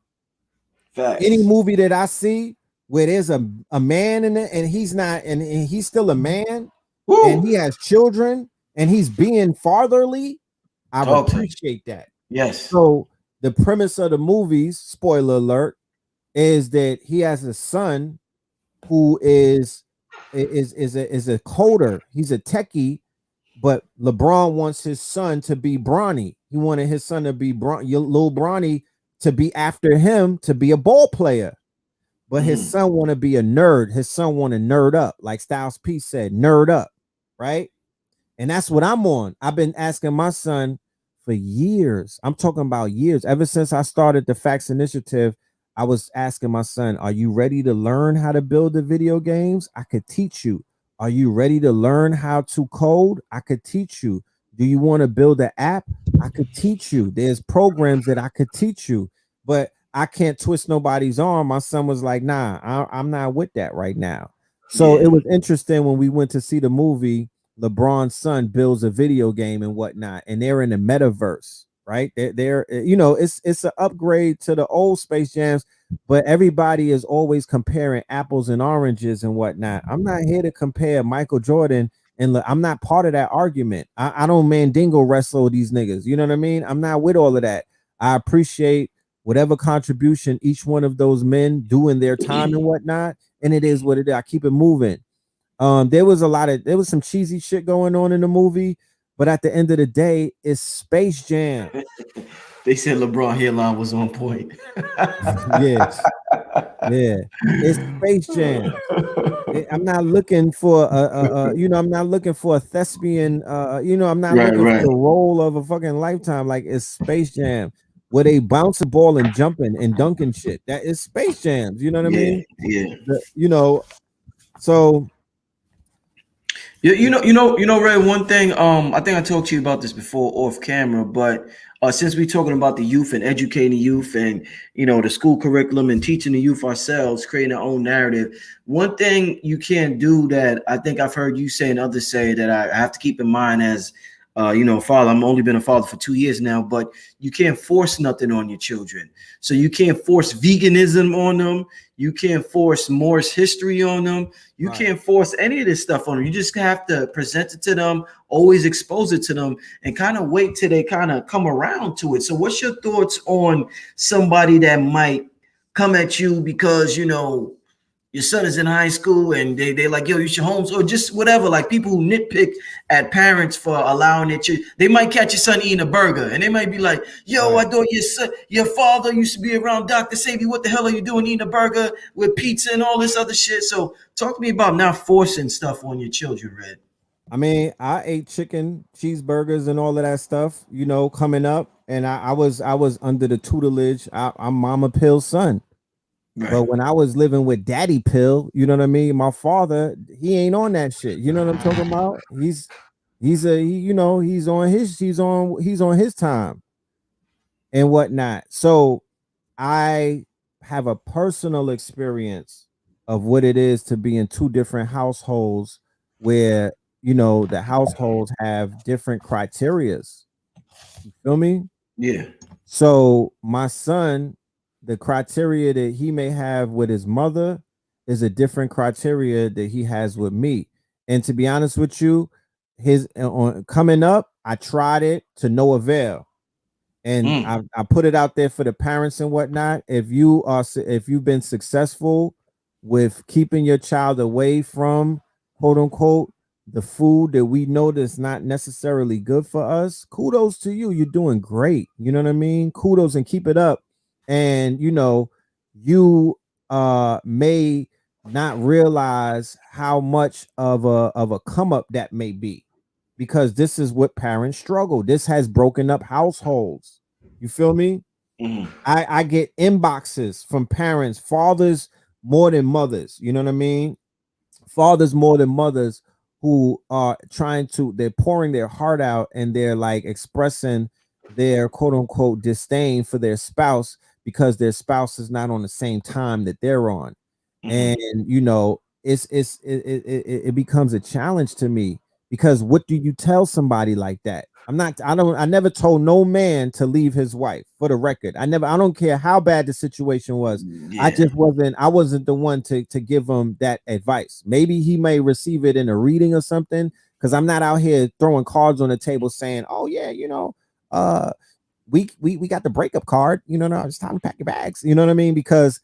Speaker 2: Any
Speaker 1: Facts.
Speaker 2: movie that I see where there's a man in it and he's not and he's still a man and
Speaker 1: Woo!
Speaker 2: he has children and he's being fatherly, I
Speaker 1: Talk to me.
Speaker 2: appreciate that.
Speaker 1: Yes.
Speaker 2: So the premise of the movies, spoiler alert, is that he has a son who is a coder. He's a techie, but LeBron wants his son to be Bronny. He wanted his son to be little Bronny to be after him to be a ball player. But his
Speaker 1: Mm.
Speaker 2: son want to be a nerd. His son want to nerd up, like Styles P said, nerd up, right? And that's what I'm on. I've been asking my son for years. I'm talking about years. Ever since I started the Facts Initiative, I was asking my son, are you ready to learn how to build the video games? I could teach you. Are you ready to learn how to code? I could teach you. Do you want to build an app? I could teach you. There's programs that I could teach you, but I can't twist nobody's arm. My son was like, nah, I'm not with that right now. So it
Speaker 1: Yeah.
Speaker 2: was interesting when we went to see the movie. LeBron's son builds a video game and whatnot, and they're in the metaverse, right? They're you know, it's an upgrade to the old Space Jams, but everybody is always comparing apples and oranges and whatnot. I'm not here to compare Michael Jordan and I'm not part of that argument. I don't mandingo wrestle these niggas. You know what I mean? I'm not with all of that. I appreciate whatever contribution each one of those men do in their time and whatnot, and it is what it is. I keep it moving. There was some cheesy shit going on in the movie, but at the end of the day, it's Space Jam.
Speaker 1: They said LeBron hairline was on point.
Speaker 2: Yes, yeah, it's Space Jam. I'm not looking for you know, I'm not looking for a thespian, you know, I'm not
Speaker 1: Right,
Speaker 2: looking for
Speaker 1: right.
Speaker 2: the role of a fucking lifetime. Like it's Space Jam, where they bounce a ball and jumping and dunking shit. That is Space Jams. You know what I
Speaker 1: Yeah,
Speaker 2: mean?
Speaker 1: yeah.
Speaker 2: You know, so
Speaker 1: Ray, one thing, I think I talked to you about this before off camera, but since we're talking about the youth and educating the youth and, the school curriculum and teaching the youth ourselves, creating our own narrative, one thing you can't do that I think I've heard you say and others say that I have to keep in mind as, father. I'm only been a father for 2 years now, but you can't force nothing on your children. So you can't force veganism on them. You can't force Morse history on them. You
Speaker 2: right.
Speaker 1: can't force any of this stuff on them. You just have to present it to them, always expose it to them, and kind of wait till they kind of come around to it. So what's your thoughts on somebody that might come at you because, your son is in high school and they like, yo, you should homes or just whatever. Like people who nitpick at parents for allowing their children, they might catch your son eating a burger and they might be like, yo, I
Speaker 2: Right.
Speaker 1: thought your father used to be around Dr. Savy. What the hell are you doing eating a burger with pizza and all this other shit? So talk to me about not forcing stuff on your children, Red.
Speaker 2: I mean, I ate chicken, cheeseburgers, and all of that stuff, you know, coming up, and I was under the tutelage. I'm Mama Pill's son,
Speaker 1: Right.
Speaker 2: but when I was living with Daddy Pill, you know what I mean. My father, he ain't on that shit. You know what I'm talking about? You know, he's on his time and whatnot. So I have a personal experience of what it is to be in two different households where, you know, the households have different criterias. You feel me?
Speaker 1: Yeah.
Speaker 2: So my son, the criteria that he may have with his mother is a different criteria that he has with me. And to be honest with you, his on coming up, I tried it to no avail, and
Speaker 1: Mm.
Speaker 2: I put it out there for the parents and whatnot. If you've been successful with keeping your child away from quote unquote the food that we know that's not necessarily good for us, kudos to you. You're doing great. You know what I mean? Kudos and keep it up. And you know, you may not realize how much of a come up that may be, because this is what parents struggle. This has broken up households. You feel me?
Speaker 1: Mm.
Speaker 2: I get inboxes from parents, fathers more than mothers. You know what I mean? Fathers more than mothers who are they're pouring their heart out and they're like expressing their quote unquote disdain for their spouse because their spouse is not on the same time that they're on.
Speaker 1: Mm.
Speaker 2: And you know, it becomes a challenge to me, because what do you tell somebody like that? I never told no man to leave his wife, for the record. I don't care how bad the situation was.
Speaker 1: Yeah.
Speaker 2: I wasn't the one to give him that advice. Maybe he may receive it in a reading or something, because I'm not out here throwing cards on the table saying, oh yeah, you know, uh we got the breakup card, you know, no, it's time to pack your bags, you know what I mean? Because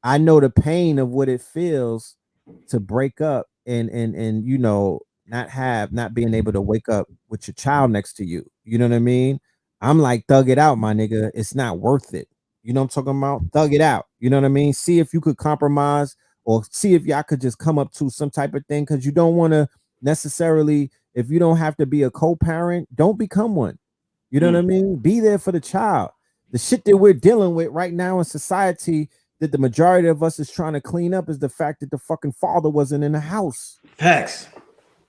Speaker 2: I know the pain of what it feels to break up and you know, not being able to wake up with your child next to you. You know what I mean? I'm like, thug it out, my nigga. It's not worth it. You know what I'm talking about? Thug it out. You know what I mean? See if you could compromise, or see if y'all could just come up to some type of thing, because you don't want to necessarily, if you don't have to be a co-parent, don't become one. You know what I
Speaker 1: Mm.
Speaker 2: mean? Be there for the child. The shit that we're dealing with right now in society, that the majority of us is trying to clean up, is the fact that the fucking father wasn't in the house.
Speaker 1: Facts.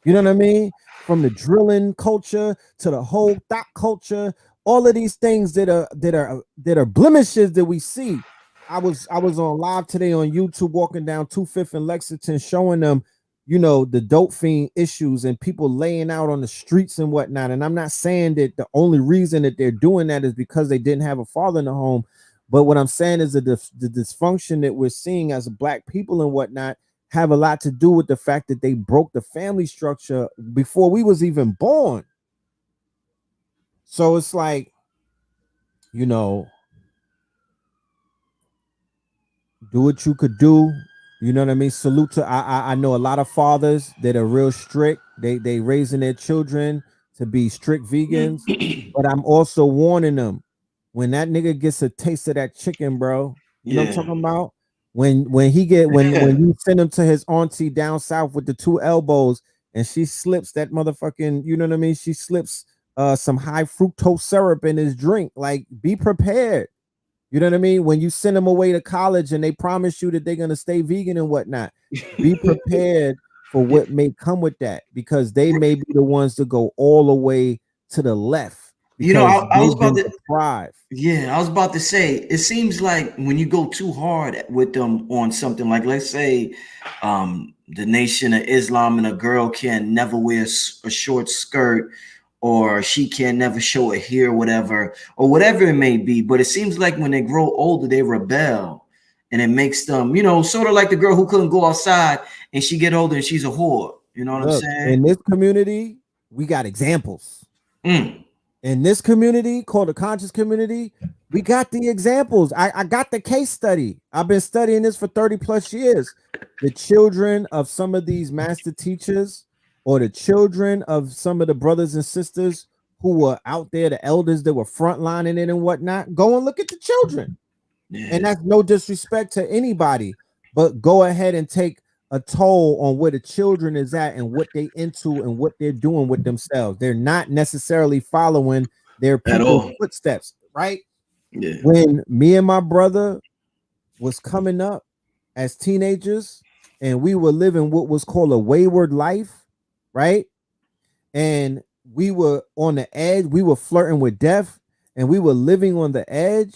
Speaker 2: You know what I mean? From the drilling culture to the whole thought culture, all of these things that are blemishes that we see. I was on live today on YouTube, walking down 25th and Lexington, showing them, you know, the dope fiend issues and people laying out on the streets and whatnot. And I'm not saying that the only reason that they're doing that is because they didn't have a father in the home, but what I'm saying is that the dysfunction that we're seeing as black people and whatnot have a lot to do with the fact that they broke the family structure before we was even born. So it's like, you know, do what you could do. You know what I mean? Salute to I know a lot of fathers that are real strict. They raising their children to be strict vegans, but I'm also warning them, when that nigga gets a taste of that chicken, bro. You know what I'm
Speaker 1: Yeah.
Speaker 2: talking about? When you send him to his auntie down south with the two elbows, and she slips that motherfucking, you know what I mean? She slips some high fructose syrup in his drink. Like, be prepared. You know what I mean? When you send them away to college and they promise you that they're gonna stay vegan and whatnot, be prepared for what may come with that, because they may be the ones to go all the way to the left
Speaker 1: You know,
Speaker 2: because
Speaker 1: I was
Speaker 2: they've
Speaker 1: about
Speaker 2: been
Speaker 1: to.
Speaker 2: deprived.
Speaker 1: Yeah, I was about to say, it seems like when you go too hard with them on something, like let's say the Nation of Islam and a girl can never wear a short skirt, or she can never show a hair, or whatever it may be. But it seems like when they grow older, they rebel, and it makes them, you know, sort of like the girl who couldn't go outside and she get older and she's a whore. You know what I'm
Speaker 2: Look,
Speaker 1: saying?
Speaker 2: in this community, we got examples.
Speaker 1: Mm.
Speaker 2: In this community called the conscious community, We got the examples. I got the case study. I've been studying this for 30 plus years. The children of some of these master teachers, or the children of some of the brothers and sisters who were out there, the elders that were frontlining it and whatnot, go and look at the children. And
Speaker 1: Yeah.
Speaker 2: that's no disrespect to anybody, but go ahead and take a toll on where the children is at and what they into and what they're doing with themselves. They're not necessarily following their
Speaker 1: At
Speaker 2: people's
Speaker 1: all.
Speaker 2: footsteps, right?
Speaker 1: Yeah.
Speaker 2: When me and my brother was coming up as teenagers and we were living what was called a wayward life, right? And we were on the edge, we were flirting with death, and we were living on the edge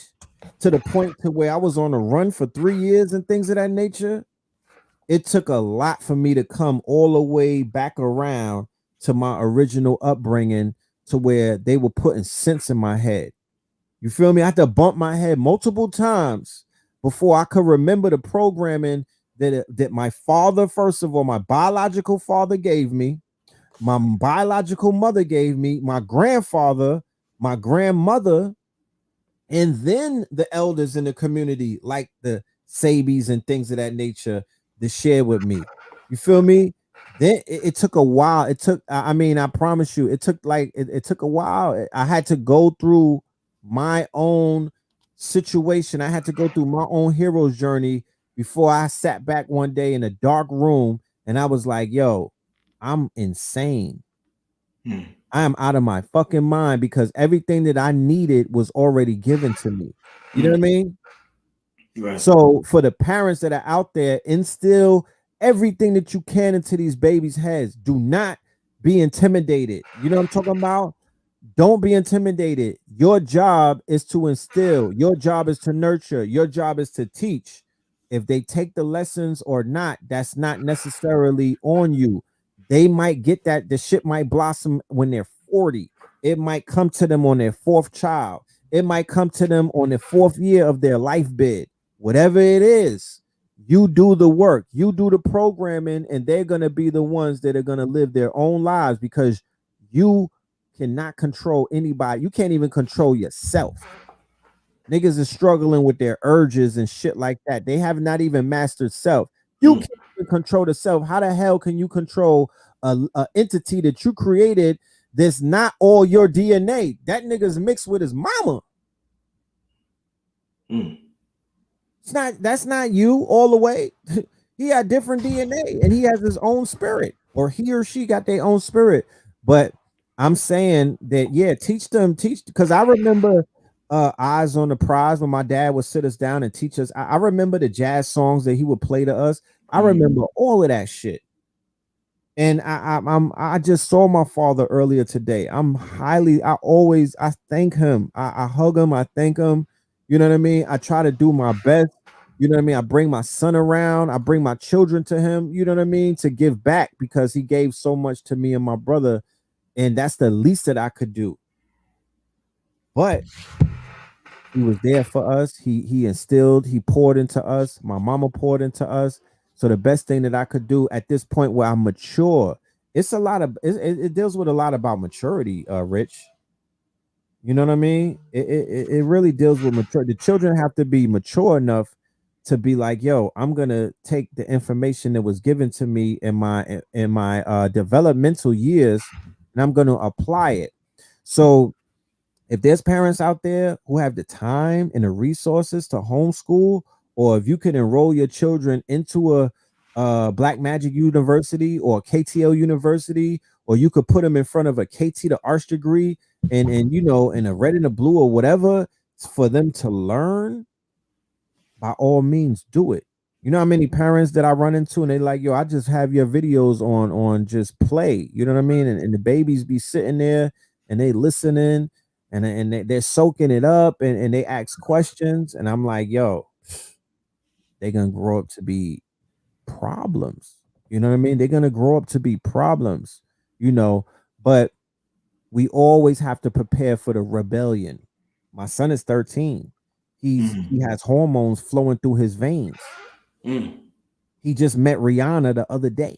Speaker 2: to the point to where I was on a run for 3 years and things of that nature. It took a lot for me to come all the way back around to my original upbringing, to where they were putting sense in my head. You feel me? I had to bump my head multiple times before I could remember the programming that my father, first of all, my biological father gave me, my biological mother gave me, my grandfather, my grandmother, and then the elders in the community, like the Sabies and things of that nature, to share with me. You feel me? Then it took a while. It took, I mean, I promise you, it took a while. I had to go through my own situation. I had to go through my own hero's journey before I sat back one day in a dark room and I was like, yo, I'm insane.
Speaker 1: Hmm.
Speaker 2: I am out of my fucking mind, because everything that I needed was already given to me. You know what I
Speaker 1: Hmm.
Speaker 2: mean?
Speaker 1: Right.
Speaker 2: So for the parents that are out there, instill everything that you can into these babies' heads. Do not be intimidated. You know what I'm talking about? Don't be intimidated. Your job is to instill. Your job is to nurture. Your job is to teach. If they take the lessons or not, that's not necessarily on you. They might get that. The shit might blossom when they're 40. It might come to them on their fourth child. It might come to them on the fourth year of their life bid. Whatever it is, you do the work. You do the programming, and they're going to be the ones that are going to live their own lives, because you cannot control anybody. You can't even control yourself. Niggas is struggling with their urges and shit like that. They have not even mastered self. You
Speaker 1: Hmm.
Speaker 2: can't even control the self. How the hell can you control a entity that you created that's not all your DNA? That nigga's mixed with his mama.
Speaker 1: Hmm.
Speaker 2: It's not, that's not you all the way. He had different DNA and he has his own spirit, or he or she got their own spirit. But I'm saying that, yeah, teach them, teach, because I remember Eyes on the Prize, when my dad would sit us down and teach us. I remember the jazz songs that he would play to us. I
Speaker 1: Hmm.
Speaker 2: remember all of that shit. And I just saw my father earlier today. I thank him. I hug him, I thank him. You know what I mean? I try to do my best. You know what I mean? I bring my son around, I bring my children to him, you know what I mean, to give back, because he gave so much to me and my brother, and that's the least that I could do. But he was there for us. He instilled, he poured into us. My mama poured into us. So the best thing that I could do at this point where I'm mature, it's a lot of it deals with a lot about maturity, Rich. You know what I mean? It really deals with mature. The children have to be mature enough to be like, yo, I'm gonna take the information that was given to me in my developmental years, and I'm gonna apply it. So if there's parents out there who have the time and the resources to homeschool, or if you could enroll your children into a Black Magic University or KTL University, or you could put them in front of a KT to Arts degree, and you know, in a red and a blue or whatever, for them to learn, by all means do it. You know how many parents that I run into and they like, yo, I just have your videos on just play. You know what I mean? And the babies be sitting there and they listening, and they're soaking it up, and they ask questions. And I'm like, yo, they're gonna grow up to be problems. You know what I mean? They're gonna grow up to be problems, you know, but we always have to prepare for the rebellion. My son is 13. He
Speaker 1: Hmm.
Speaker 2: has hormones flowing through his veins.
Speaker 1: Hmm.
Speaker 2: He just met Rihanna the other day.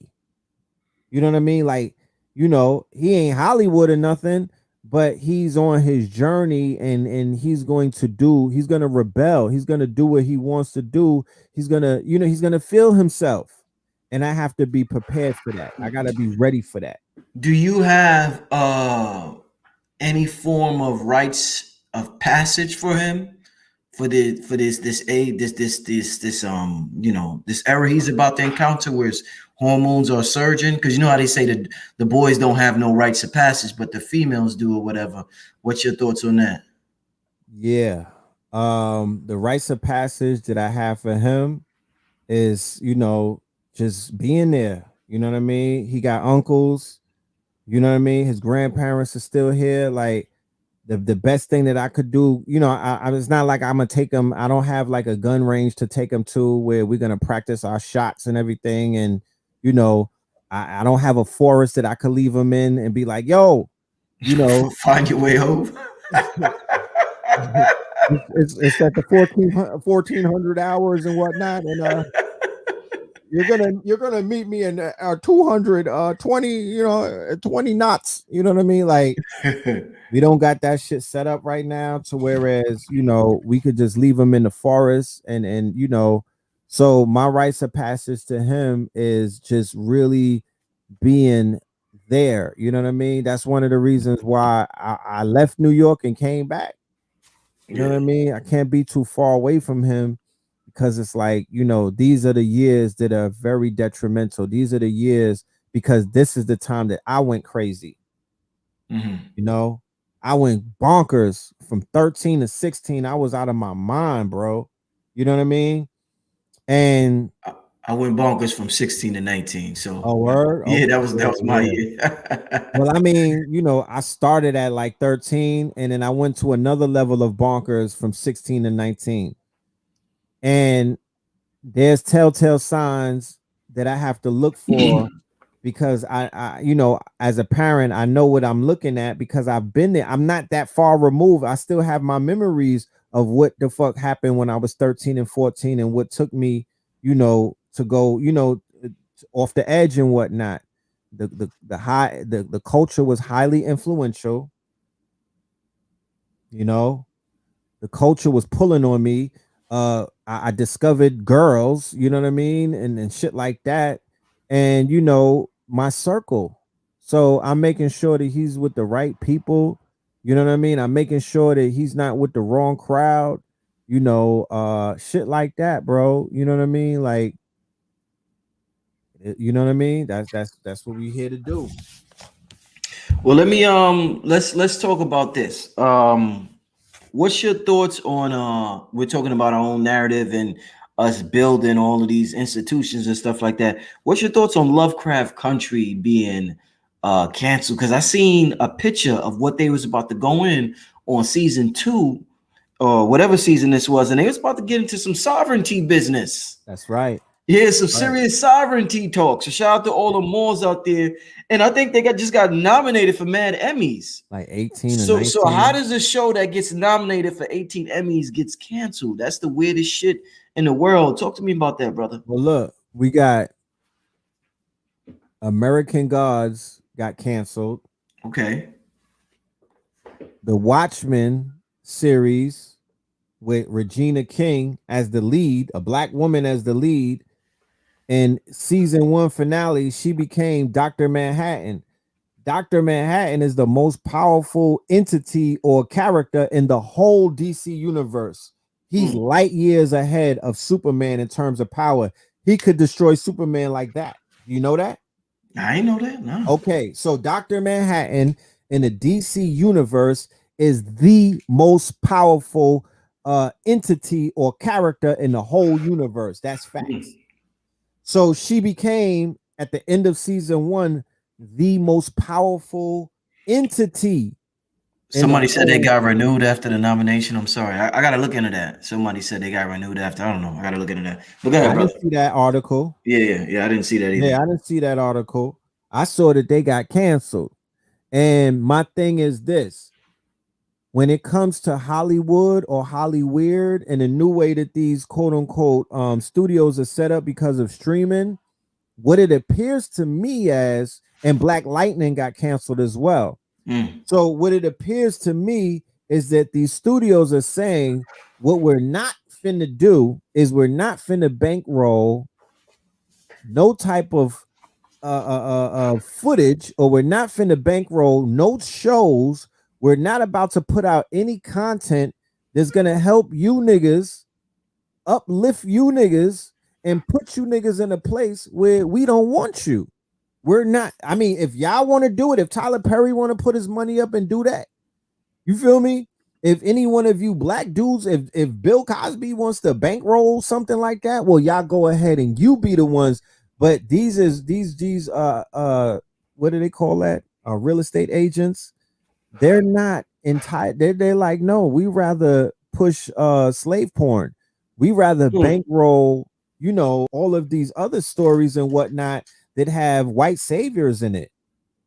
Speaker 2: You know what I mean? Like, you know, he ain't Hollywood or nothing, but he's on his journey, and he's gonna rebel, he's gonna do what he wants to do, he's gonna, he's gonna feel himself, and I have to be prepared for that. I gotta be ready for that.
Speaker 1: Do you have any form of rites of passage for him for this era he's about to encounter where his hormones are surging? Because you know how they say that the boys don't have no rites of passage, but the females do or whatever. What's your thoughts on that?
Speaker 2: Yeah. The rites of passage that I have for him is, just being there. You know what I mean? He got uncles, you know what I mean? His grandparents are still here. Like, the best thing that I could do, it's not like I'm gonna take him. I don't have like a gun range to take him to where we're gonna practice our shots and everything. And you know, I don't have a forest that I could leave him in and be like, yo, you know,
Speaker 1: Find your way home.
Speaker 2: it's at the 1400 hours and whatnot, and you're gonna meet me in 220, 20 knots. You know what I mean? Like, we don't got that shit set up right now to whereas, we could just leave him in the forest, and so my rites of passage to him is just really being there. You know what I mean? That's one of the reasons why I left New York and came back. You know what I
Speaker 1: Yeah.
Speaker 2: mean? I can't be too far away from him because it's like, these are the years that are very detrimental. These are the years because this is the time that I went crazy.
Speaker 1: Mhm.
Speaker 2: You know, I went bonkers from 13 to 16. I was out of my mind, bro. You know what I mean? And
Speaker 1: I, I went bonkers from 16 to 19. So
Speaker 2: oh, word.
Speaker 1: yeah,
Speaker 2: Okay.
Speaker 1: that was my
Speaker 2: Yeah.
Speaker 1: year.
Speaker 2: Well, I mean, I started at like 13 and then I went to another level of bonkers from 16 to 19. And there's telltale signs that I have to look for because as a parent, I know what I'm looking at because I've been there. I'm not that far removed. I still have my memories of what the fuck happened when I was 13 and 14 and what took me, to go, off the edge and whatnot. The culture was highly influential, you know. The culture was pulling on me. I discovered girls, you know what I mean, and shit like that, and my circle. So I'm making sure that he's with the right people. You know what I mean? I'm making sure that he's not with the wrong crowd. Shit like that, bro. You know what I mean? Like, you know what I mean? That's what we here to do.
Speaker 1: Well, let me let's talk about this. What's your thoughts on we're talking about our own narrative and us building all of these institutions and stuff like that. What's your thoughts on Lovecraft Country being canceled? Because I seen a picture of what they was about to go in on season 2 or whatever season this was, and they was about to get into some sovereignty business.
Speaker 2: That's right.
Speaker 1: Yeah, some
Speaker 2: Right.
Speaker 1: serious sovereignty talk. So shout out to all the malls out there. And I think they just got nominated for mad Emmys.
Speaker 2: Like 18 or
Speaker 1: So how
Speaker 2: 19.
Speaker 1: does a show that gets nominated for 18 Emmys gets canceled? That's the weirdest shit in the world. Talk to me about that, brother.
Speaker 2: Well, look, we got American Gods got canceled.
Speaker 1: Okay.
Speaker 2: The Watchmen series with Regina King as the lead, a black woman as the lead, in season 1 finale, she became Dr. Manhattan. Dr. Manhattan is the most powerful entity or character in the whole DC universe. He's
Speaker 1: Hmm.
Speaker 2: light years ahead of Superman in terms of power. He could destroy Superman like that. You know that?
Speaker 1: I ain't know that. No.
Speaker 2: Okay, so Dr. Manhattan in the DC universe is the most powerful entity or character in the whole universe. That's facts.
Speaker 1: Hmm.
Speaker 2: So she became at the end of season 1 the most powerful entity in the
Speaker 1: Somebody said they
Speaker 2: whole.
Speaker 1: got renewed after the nomination. I'm sorry. I gotta look into that. Somebody said they got renewed after. I don't know. I gotta look into that. But go ahead,
Speaker 2: I didn't
Speaker 1: brother.
Speaker 2: see that article.
Speaker 1: Yeah. I didn't see that either.
Speaker 2: Yeah, I didn't see that article. I saw that they got canceled. And my thing is this: when it comes to Hollywood or Hollyweird and the new way that these quote unquote studios are set up because of streaming, what it appears to me as, and Black Lightning got canceled as well. So what it appears to me is that these studios are saying what we're not finna do is we're not finna bankroll no type of footage, or we're not finna bankroll no shows. We're not about to put out any content that's gonna help you niggas, uplift you niggas, and put you niggas in a place where we don't want you. We're not. I mean, if y'all want to do it, if Tyler Perry want to put his money up and do that, you feel me? If any one of you black dudes, if Bill Cosby wants to bankroll something like that, well, y'all go ahead and you be the ones. But these what do they call that? Real estate agents. They're not entitled. They're like, no, we rather push slave porn. We rather bankroll, all of these other stories and whatnot that have white saviors in it.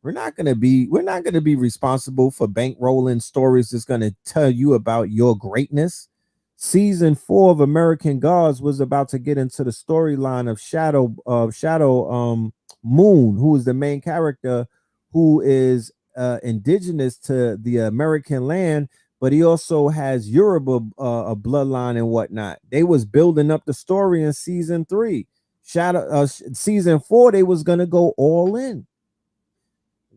Speaker 2: We're not gonna be responsible for bankrolling stories that's gonna tell you about your greatness. Season 4 of American Gods was about to get into the storyline of Shadow Moon, who is the main character, who is indigenous to the American land, but he also has Yoruba a bloodline and whatnot. They was building up the story in season 3. Season 4, they was gonna go all in.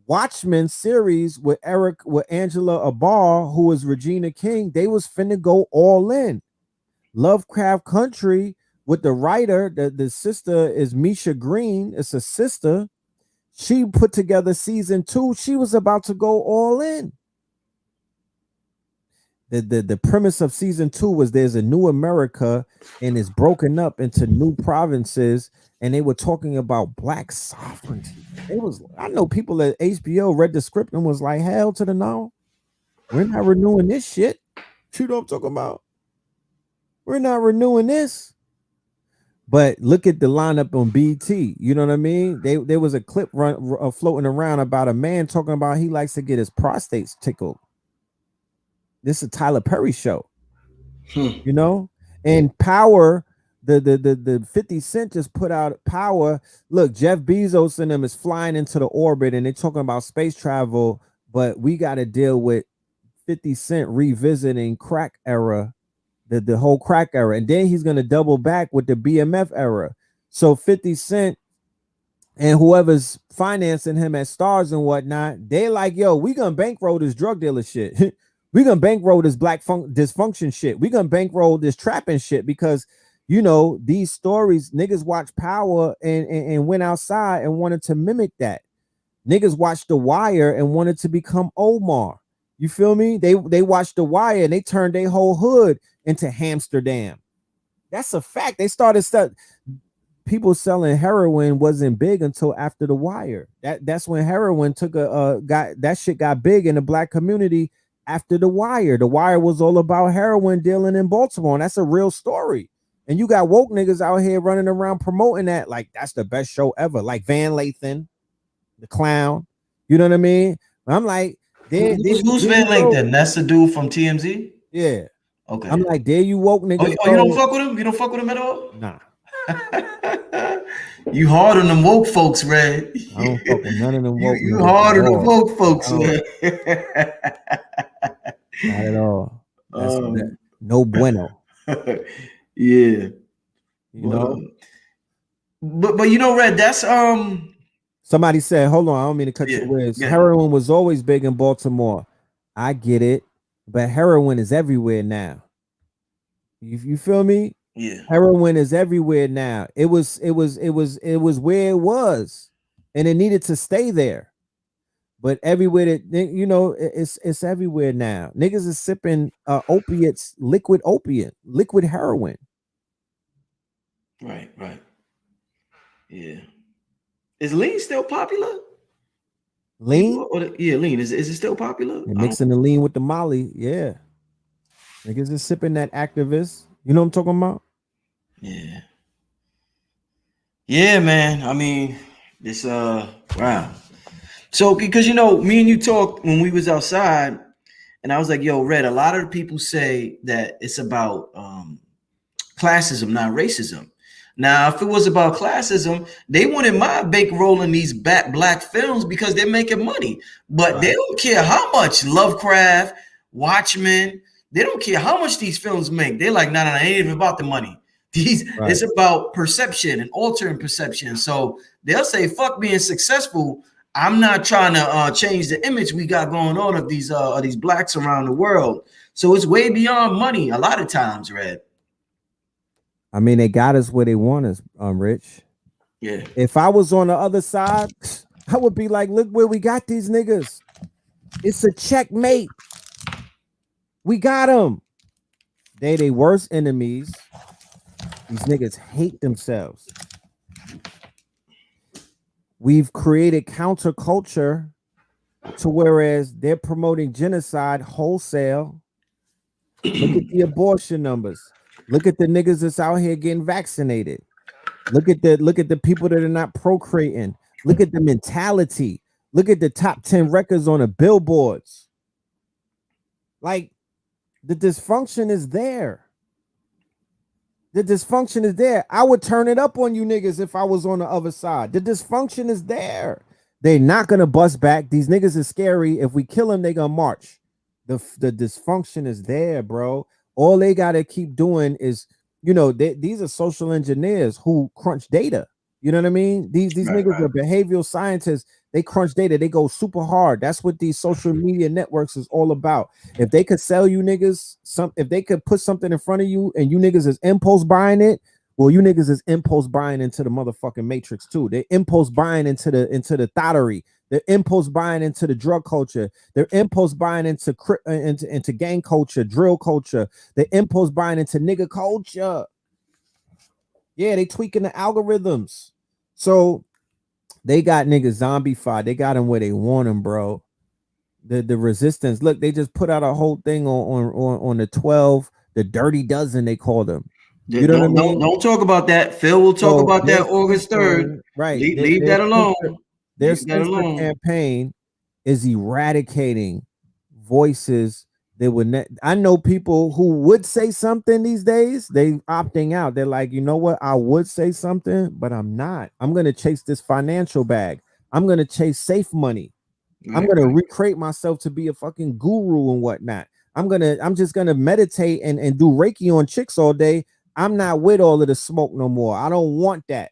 Speaker 2: Watchmen series with Angela Abar, who is Regina King, they was finna go all in. Lovecraft Country with the writer, the sister is Misha Green. It's a sister. She put together season 2. She was about to go all in. The premise of season 2 was there's a new America and it's broken up into new provinces, and they were talking about black sovereignty. I know people at HBO read the script and was like, hell to the no. We're not renewing this shit. You know what I'm talking about? We're not renewing this. But look at the lineup on BT. You know what I mean? There was a clip floating around about a man talking about he likes to get his prostates tickled. This is a Tyler Perry show. You know? And Power, the 50 Cent just put out Power. Look, Jeff Bezos and them is flying into the orbit and they're talking about space travel, but we got to deal with 50 Cent revisiting crack era, the whole crack era. And then he's going to double back with the BMF era. So 50 Cent and whoever's financing him at Stars and whatnot, they like, yo, we gonna bankroll this drug dealer shit. We gonna bankroll this black dysfunction shit. We gonna bankroll this trapping shit because, these stories, niggas watch Power and went outside and wanted to mimic that. Niggas watched The Wire and wanted to become Omar. You feel me? They watched The Wire and they turned their whole hood into Amsterdam. That's a fact. They started people selling heroin wasn't big until after The Wire. That's when heroin got big in the black community after The Wire. The Wire was all about heroin dealing in Baltimore, and that's a real story. And you got woke niggas out here running around promoting that like that's the best show ever, like Van Lathan, the clown. You know what I mean? I'm like,
Speaker 1: who's Van Lathan? That's the dude from TMZ?
Speaker 2: Yeah.
Speaker 1: Okay.
Speaker 2: I'm like, there you woke niggas.
Speaker 1: Oh, you don't fuck with him? You don't fuck with him at all?
Speaker 2: Nah.
Speaker 1: You hard on them woke folks, Red.
Speaker 2: I don't fuck with none of them woke.
Speaker 1: You hard on them woke folks, man.
Speaker 2: Not at all. No bueno.
Speaker 1: Yeah. But Red, that's
Speaker 2: somebody said, hold on, I don't mean to cut your words. Yeah. Heroin was always big in Baltimore. I get it, but heroin is everywhere now. You feel me?
Speaker 1: Yeah.
Speaker 2: Heroin is everywhere now. It was where it was, and it needed to stay there. But everywhere that it's everywhere now. Niggas is sipping opiates, liquid heroin.
Speaker 1: Right. Yeah. Is lean still popular?
Speaker 2: Lean?
Speaker 1: Yeah, lean. Is it still popular?
Speaker 2: They're mixing the lean with the Molly. Yeah. Niggas is sipping that activist. You know what I'm talking about?
Speaker 1: Yeah. Yeah, man. I mean, it's wow. So because me and you talked when we was outside, and I was like, yo, Red, a lot of people say that it's about classism, not racism. Now, if it was about classism, they wanted my bankroll in these black films because they're making money. But they don't care how much Lovecraft, Watchmen, they don't care how much these films make. They're like, no, it ain't even about the money. It's about perception and altering perception. So they'll say, fuck being successful. I'm not trying to change the image we got going on of these blacks around the world. So it's way beyond money a lot of times, Red.
Speaker 2: I mean, they got us where they want us, Rich.
Speaker 1: Yeah.
Speaker 2: If I was on the other side, I would be like, look where we got these niggas. It's a checkmate. We got them. They worst enemies. These niggas hate themselves. We've created counterculture to whereas they're promoting genocide wholesale. Look at the abortion numbers. Look at the niggas that's out here getting vaccinated. Look at the people that are not procreating. Look at the mentality. Look at the top 10 records on the billboards. Like, the dysfunction is there. The dysfunction is there. I would turn it up on you niggas if I was on the other side. The dysfunction is there. They're not gonna bust back. These niggas is scary. If we kill them, they gonna march. The dysfunction is there, bro. All they gotta keep doing is, these are social engineers who crunch data. You know what I mean? These niggas are behavioral scientists. They crunch data. They go super hard. That's what these social media networks is all about. If they could sell you niggas if they could put something in front of you and you niggas is impulse buying it, well, you niggas is impulse buying into the motherfucking matrix too. They're impulse buying into the thottery. They're impulse buying into the drug culture. They're impulse buying into gang culture, drill culture. They're impulse buying into nigga culture. Yeah, they tweaking the algorithms. So they got niggas zombified. They got them where they want them, bro. The resistance. Look, they just put out a whole thing on the 12, the dirty dozen, they call them. You know what I mean?
Speaker 1: Don't talk about that. Phil will talk about that August 3rd.
Speaker 2: Right.
Speaker 1: Leave that alone.
Speaker 2: Their censor campaign is eradicating voices. They would I know people who would say something these days. They opting out. They're like, you know what? I would say something, but I'm not. I'm gonna chase this financial bag. I'm gonna chase safe money. I'm gonna recreate myself to be a fucking guru and whatnot. I'm just gonna meditate and do Reiki on chicks all day. I'm not with all of the smoke no more. I don't want that.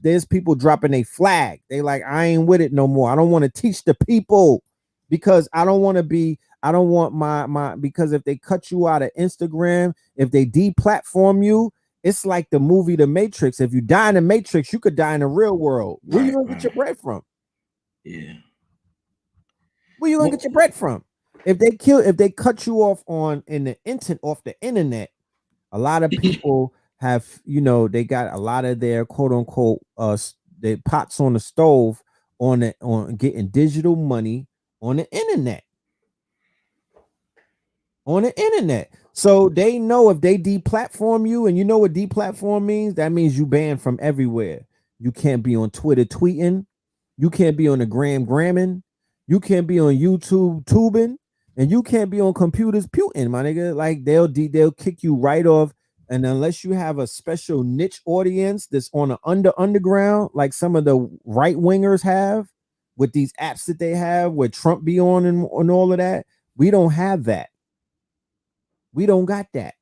Speaker 2: There's people dropping a flag. They like, I ain't with it no more. I don't want to teach the people because I don't want because if they cut you out of Instagram, if they deplatform you, it's like the movie The Matrix. If you die in the Matrix, you could die in the real world. Where you gonna get your bread from?
Speaker 1: Yeah.
Speaker 2: Where you gonna get your bread from? If they cut you off off the internet, a lot of people have, they got a lot of their quote unquote their pots on the stove on getting digital money on the internet. So they know if they deplatform you, and you know what deplatform means, that means you banned from everywhere. You can't be on Twitter tweeting, you can't be on the gramming, you can't be on YouTube tubing, and you can't be on computers puting, my nigga. Like they'll kick you right off. And unless you have a special niche audience that's on the underground, like some of the right wingers have with these apps that they have where Trump be on and all of that, we don't have that. We don't got that.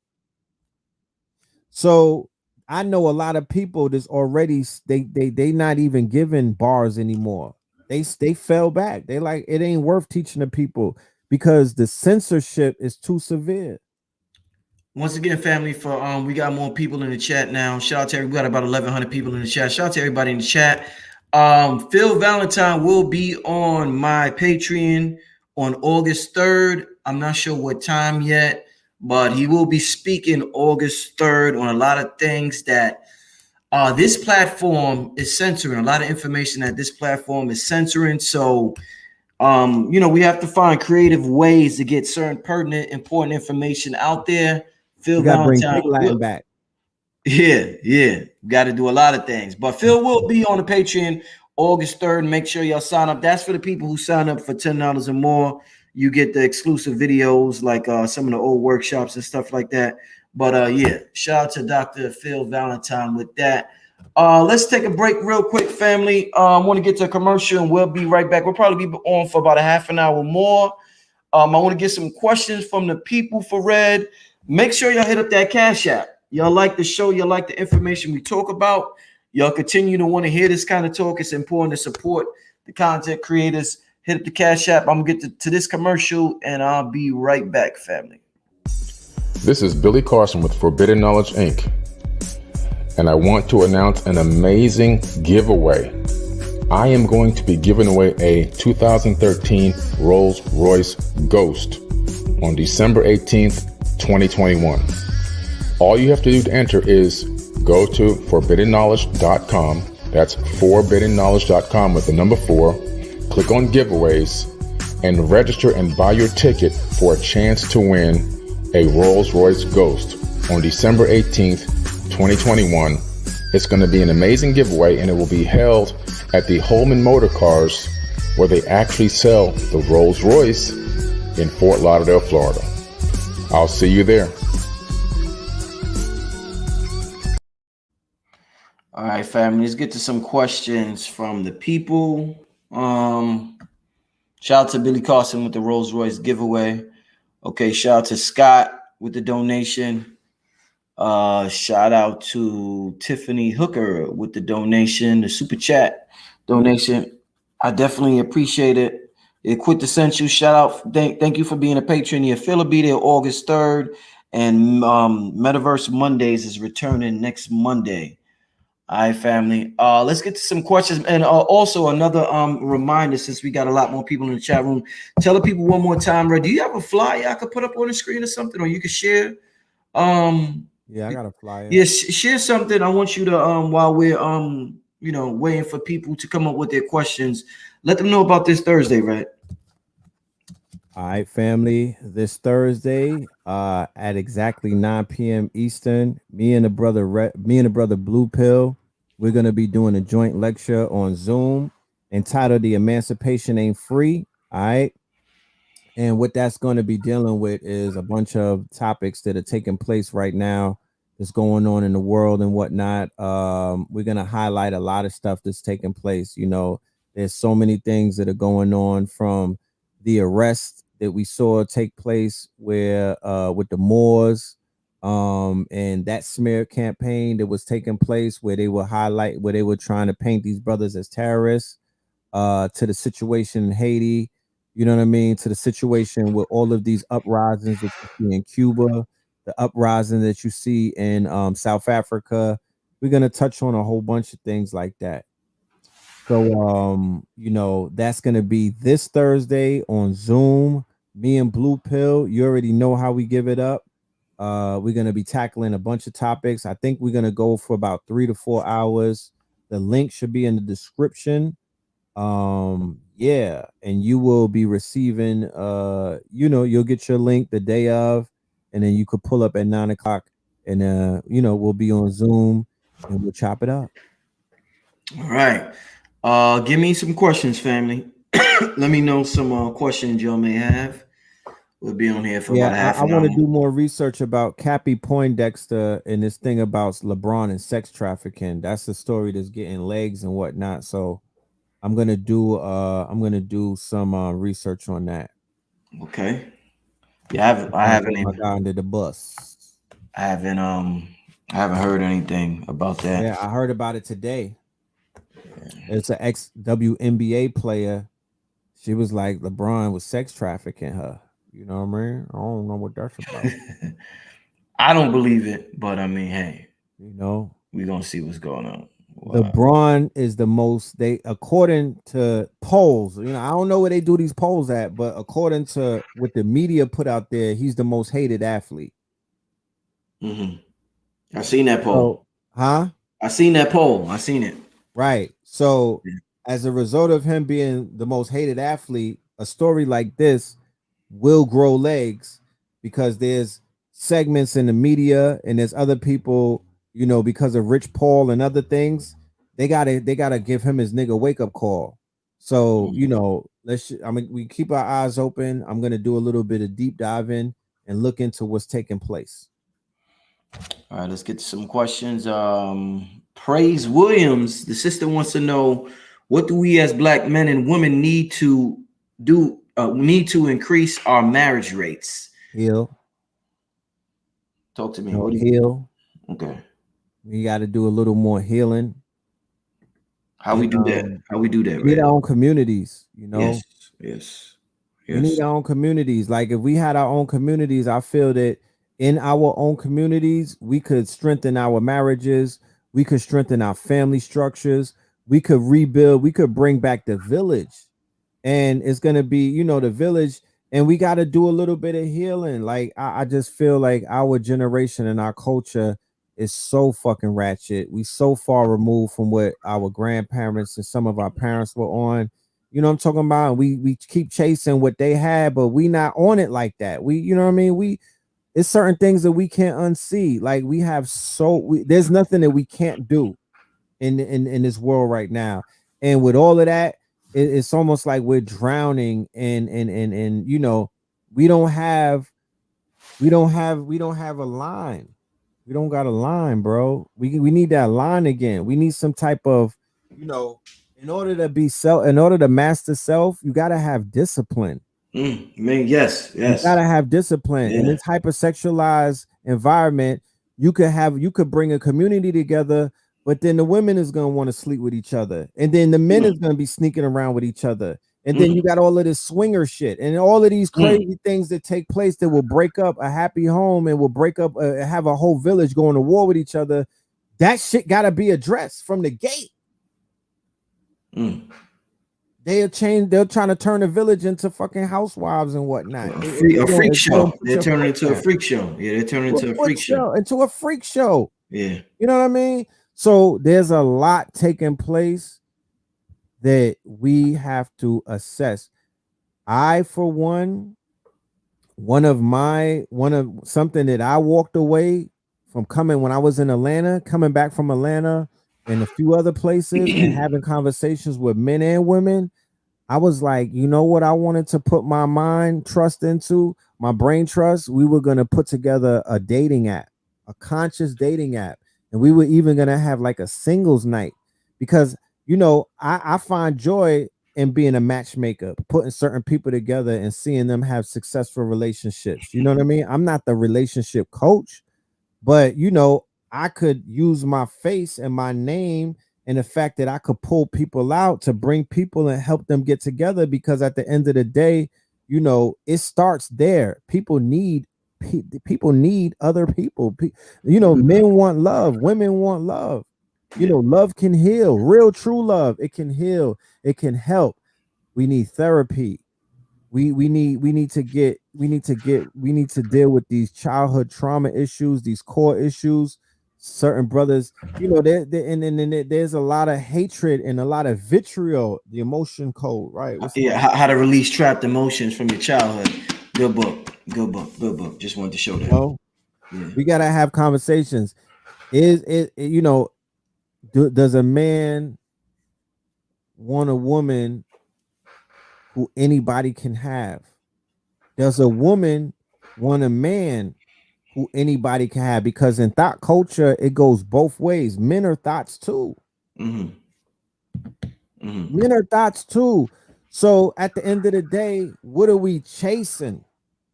Speaker 2: So I know a lot of people that's already they not even giving bars anymore. They fell back. They like, it ain't worth teaching the people because the censorship is too severe.
Speaker 1: Once again, family, we got more people in the chat now. Shout out to everybody. We got about 1,100 people in the chat. Shout out to everybody in the chat. Phil Valentine will be on my Patreon on August 3rd. I'm not sure what time yet, but he will be speaking August 3rd on a lot of things that this platform is censoring. A lot of information that this platform is censoring. So, we have to find creative ways to get certain pertinent, important information out there. Phil Valentine,
Speaker 2: bring Latin back.
Speaker 1: Yeah. Got to do a lot of things. But Phil will be on the Patreon August 3rd. Make sure y'all sign up. That's for the people who sign up for $10 or more. You get the exclusive videos like some of the old workshops and stuff like that. But shout out to Dr. Phil Valentine with that. Let's take a break real quick, family. I want to get to a commercial and we'll be right back. We'll probably be on for about a half an hour more. I want to get some questions from the people for Red. Make sure y'all hit up that Cash App. Y'all like the show, y'all like the information we talk about. Y'all continue to want to hear this kind of talk. It's important to support the content creators. Hit up the Cash App. I'm gonna get to this commercial and I'll be right back, family.
Speaker 3: This is Billy Carson with Forbidden Knowledge Inc. And I want to announce an amazing giveaway. I am going to be giving away a 2013 Rolls-Royce Ghost on December 18th, 2021. All you have to do to enter is go to forbiddenknowledge.com. That's forbiddenknowledge.com with the number 4. Click on giveaways and register and buy your ticket for a chance to win a Rolls-Royce Ghost on December 18th, 2021. It's going to be an amazing giveaway, and it will be held at the Holman Motor Cars, where they actually sell the Rolls-Royce in Fort Lauderdale, Florida. I'll see you there.
Speaker 1: All right, family, let's get to some questions from the people. Shout out to Billy Carson with the Rolls-Royce giveaway. Okay, shout out to Scott with the donation. Shout out to Tiffany Hooker with the donation, the super chat donation. I definitely appreciate it. Quintessential shout out. Thank you for being a patron. Your Phil will be there August 3rd, and Metaverse Mondays is returning next Monday. All right, family. Let's get to some questions. And also another reminder, since we got a lot more people in the chat room, tell the people one more time, Red, do you have a flyer I could put up on the screen or something, or you could share?
Speaker 2: Yeah, I got a flyer.
Speaker 1: Yes, share something. I want you to while we're waiting for people to come up with their questions, let them know about this Thursday, Red.
Speaker 2: All right, family. This Thursday, at exactly 9 p.m. Eastern, me and the brother Blue Pill, we're gonna be doing a joint lecture on Zoom entitled "The Emancipation Ain't Free." All right, and what that's going to be dealing with is a bunch of topics that are taking place right now, that's going on in the world and whatnot. We're gonna highlight a lot of stuff that's taking place. You know, there's so many things that are going on, from the arrest that we saw take place where with the Moors, and that smear campaign that was taking place where they were trying to paint these brothers as terrorists, to the situation in Haiti, you know what I mean, to the situation with all of these uprisings that you see in Cuba, the uprising that you see in South Africa. We're gonna touch on a whole bunch of things like that. So that's gonna be this Thursday on Zoom. Me and Blue Pill, you already know how we give it up. We're gonna be tackling a bunch of topics. I think we're gonna go for about 3 to 4 hours. The link should be in the description. Yeah, and you will be receiving you'll get your link the day of, and then you could pull up at 9 o'clock, and we'll be on Zoom and we'll chop it up.
Speaker 1: All right. Give me some questions, family. Let me know some questions y'all may have. We'll be on here for about half an hour.
Speaker 2: I want to do more research about Cappy Poindexter and this thing about LeBron and sex trafficking. That's the story that's getting legs and whatnot. So I'm gonna do some research on that.
Speaker 1: Okay. Yeah, I haven't
Speaker 2: even got under the bus.
Speaker 1: I haven't heard anything about that.
Speaker 2: Yeah, I heard about it today. It's an ex-WNBA player. She was like, LeBron was sex trafficking her. You know what I mean? I don't know what that's about.
Speaker 1: I don't believe it, but I mean, hey,
Speaker 2: we're
Speaker 1: gonna see what's going on.
Speaker 2: Wow. LeBron is the most, according to polls, I don't know where they do these polls at, but according to what the media put out there, he's the most hated athlete.
Speaker 1: Mm-hmm. I seen that poll. I seen that poll. I seen it.
Speaker 2: Right. So as a result of him being the most hated athlete, a story like this will grow legs, because there's segments in the media and there's other people, because of Rich Paul and other things, they gotta give him his nigga wake up call. So, we keep our eyes open. I'm gonna do a little bit of deep diving and look into what's taking place.
Speaker 1: All right, let's get to some questions. Praise Williams. The sister wants to know, what do we as black men and women need to do? Need to increase our marriage rates.
Speaker 2: Heal.
Speaker 1: Talk to me.
Speaker 2: No,
Speaker 1: What do you?
Speaker 2: heal.
Speaker 1: Okay.
Speaker 2: We got to do a little more healing.
Speaker 1: How we do that? How we do that?
Speaker 2: We need our own communities. You know.
Speaker 1: Yes. Yes.
Speaker 2: We need our own communities. Like if we had our own communities, I feel that in our own communities, we could strengthen our marriages. We could strengthen our family structures. We could rebuild. We could bring back the village. And it's going to be, you know, the village. And we got to do a little bit of healing. Like I just feel like our generation and our culture is so fucking ratchet. We so far removed from what our grandparents and some of our parents were on. You know what I'm talking about? We keep chasing what they had, but we not on it like that. We, you know what I mean? It's certain things that we can't unsee. Like we have there's nothing that we can't do in this world right now. And with all of that, it's almost like we're drowning and you know, we don't have a line. We don't got a line, bro. We need that line again. We need some type of, you know, in order to master self, you got to have discipline.
Speaker 1: Man, yes.
Speaker 2: You got to have discipline. In this hypersexualized environment, you could bring a community together, but then the women is going to want to sleep with each other. And then the men is going to be sneaking around with each other. And then you got all of this swinger shit and all of these crazy things that take place that will break up a happy home and will break up, have a whole village going to war with each other. That shit got to be addressed from the gate. They're trying to turn the village into fucking housewives and whatnot.
Speaker 1: A freak show. They're turning into a freak show. Yeah, they're turning into a freak show.
Speaker 2: Into a freak show.
Speaker 1: Yeah.
Speaker 2: You know what I mean? So there's a lot taking place that we have to assess. I, for one of something that I walked away from when I was in Atlanta, coming back from Atlanta and a few other places and having conversations with men and women, I was like, you know what I wanted to put my mind trust into, my brain trust? We were going to put together a dating app, a conscious dating app. And we were even going to have like a singles night because, you know, I find joy in being a matchmaker, putting certain people together and seeing them have successful relationships. You know what I mean? I'm not the relationship coach, but, you know, I could use my face and my name and the fact that I could pull people out to bring people and help them get together, because at the end of the day, you know, it starts there. People need other people. You know, men want love, women want love. You know, love can heal. Real true love, it can heal, it can help. We need therapy. We need to deal with these childhood trauma issues, these core issues. Certain brothers, you know, there's a lot of hatred and a lot of vitriol, the emotion code, right?
Speaker 1: How to release trapped emotions from your childhood. Good book. Just wanted to show that.
Speaker 2: Well, we gotta have conversations. Is it, you know, does a man want a woman who anybody can have? Does a woman want a man who anybody can have? Because in thought culture, it goes both ways. Men are thoughts too. Men are thoughts too. So at the end of the day, what are we chasing?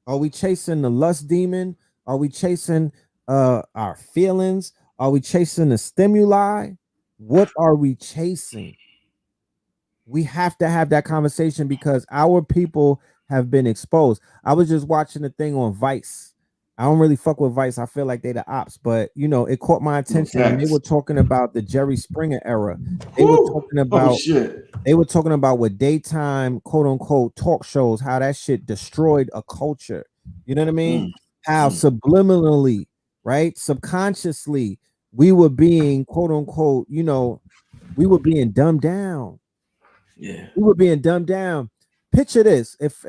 Speaker 2: Are we chasing the lust demon? Are we chasing our feelings? Are we chasing the stimuli? What are we chasing? We have to have that conversation because our people have been exposed. I was just watching a thing on Vice. I don't really fuck with Vice. I feel like they the ops, but you know, it caught my attention. And they were talking about the Jerry Springer era. They were talking about they were talking about what daytime quote unquote talk shows, how that shit destroyed a culture. You know what I mean? How subliminally, right? Subconsciously, we were being quote unquote, you know, we were being dumbed down. Yeah, we were being dumbed down. Picture this: if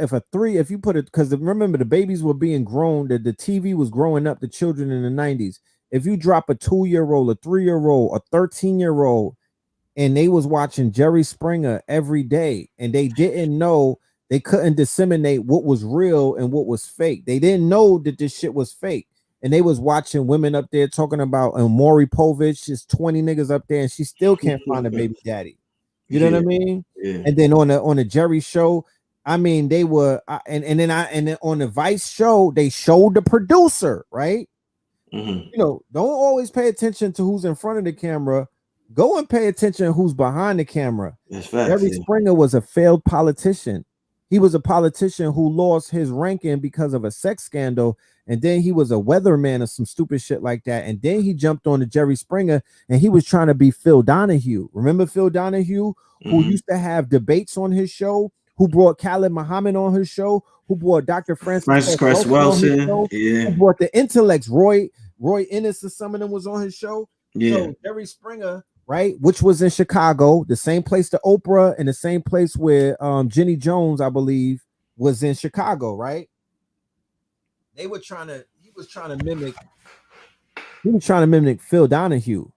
Speaker 2: you put it, because remember the babies were being grown, the TV was growing up the children in the 90s. If you drop a 2-year-old, a 3-year-old, a 13-year-old, and they was watching Jerry Springer every day, and they didn't know, they couldn't disseminate what was real and what was fake. They didn't know that this shit was fake. and they was watching women up there talking about Maury Povich, just 20 niggas up there, and she still can't find a baby daddy. You know what I mean?
Speaker 1: Yeah.
Speaker 2: And then on the Jerry show, I mean, they were, and then on the Vice show, they showed the producer, right?
Speaker 1: Mm-hmm.
Speaker 2: You know, don't always pay attention to who's in front of the camera. Go and pay attention to who's behind the camera.
Speaker 1: That's facts.
Speaker 2: Jerry Springer was a failed politician. He was a politician who lost his ranking because of a sex scandal, and then he was a weatherman or some stupid shit like that. And then he jumped on to Jerry Springer, and he was trying to be Phil Donahue. Remember Phil Donahue, who used to have debates on his show, who brought Khalid Muhammad on his show, who brought Dr. Francis Cress Wilson, who brought the intellects, Roy Ennis or some of them was on his show.
Speaker 1: Yeah.
Speaker 2: So Jerry Springer, right, which was in Chicago, the same place to Oprah and the same place where Jenny Jones, I believe, was in Chicago, right? He was trying to mimic Phil Donahue.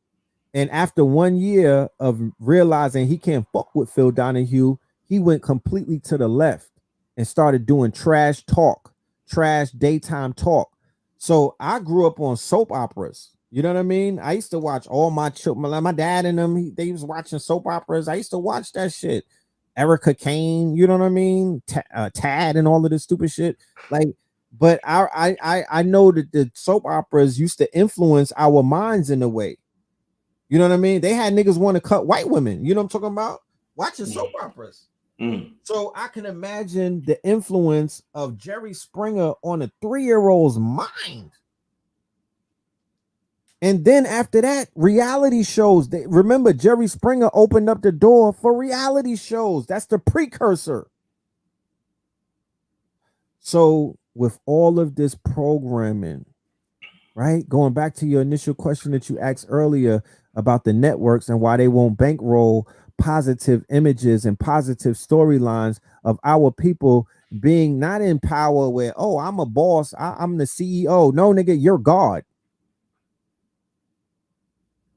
Speaker 2: And after 1 year of realizing he can't fuck with Phil Donahue, he went completely to the left and started doing trash daytime talk. So I grew up on soap operas. You know what I mean? I used to watch all my children, my dad and them, they was watching soap operas. I used to watch that shit. Erica Kane, you know what I mean? Tad and all of this stupid shit. Like, but I know that the soap operas used to influence our minds in a way. You know what I mean? They had niggas want to cut white women. You know what I'm talking about? Watching soap operas. So I can imagine the influence of Jerry Springer on a 3-year-old's mind. And then after that, reality shows. Remember, Jerry Springer opened up the door for reality shows. That's the precursor. So with all of this programming, right? Going back to your initial question that you asked earlier about the networks and why they won't bankroll positive images and positive storylines of our people being not in power where, oh, I'm a boss, I'm the CEO. No, nigga, you're God.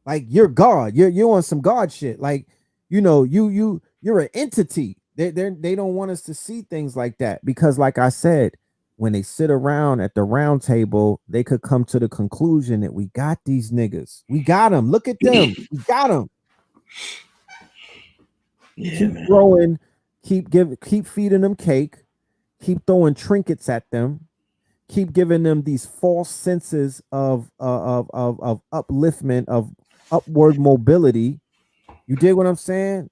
Speaker 2: Like, you're God. You're on some God shit. Like, you know, you're an entity. They don't want us to see things like that because, like I said, when they sit around at the round table, they could come to the conclusion that we got these niggas. We got them. Look at them. We got them.
Speaker 1: Yeah,
Speaker 2: keep
Speaker 1: man.
Speaker 2: throwing, keep feeding them cake, keep throwing trinkets at them, keep giving them these false senses of upliftment, of upward mobility. You dig what I'm saying?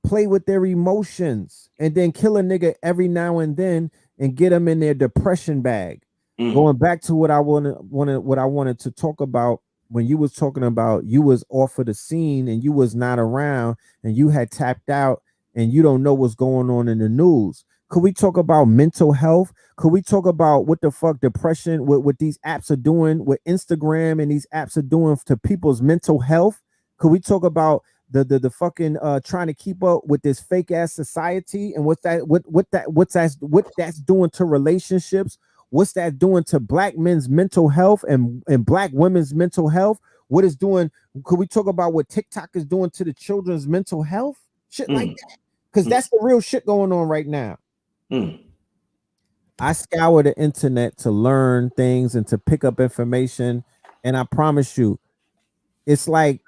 Speaker 2: Play with their emotions and then kill a nigga every now and then and get them in their depression bag. Going back to what I wanted to talk about when you was talking about you was off of the scene and you was not around and you had tapped out and you don't know what's going on in the news. Could we talk about mental health? Could we talk about what the fuck depression, what these apps are doing, what Instagram and these apps are doing to people's mental health? Could we talk about the fucking trying to keep up with this fake ass society and what that's doing to relationships? What's that doing to black men's mental health and black women's mental health? What is doing? Could we talk about what TikTok is doing to the children's mental health? Shit like that. Because that's the real shit going on right now. I scour the internet to learn things and to pick up information. And I promise you, it's like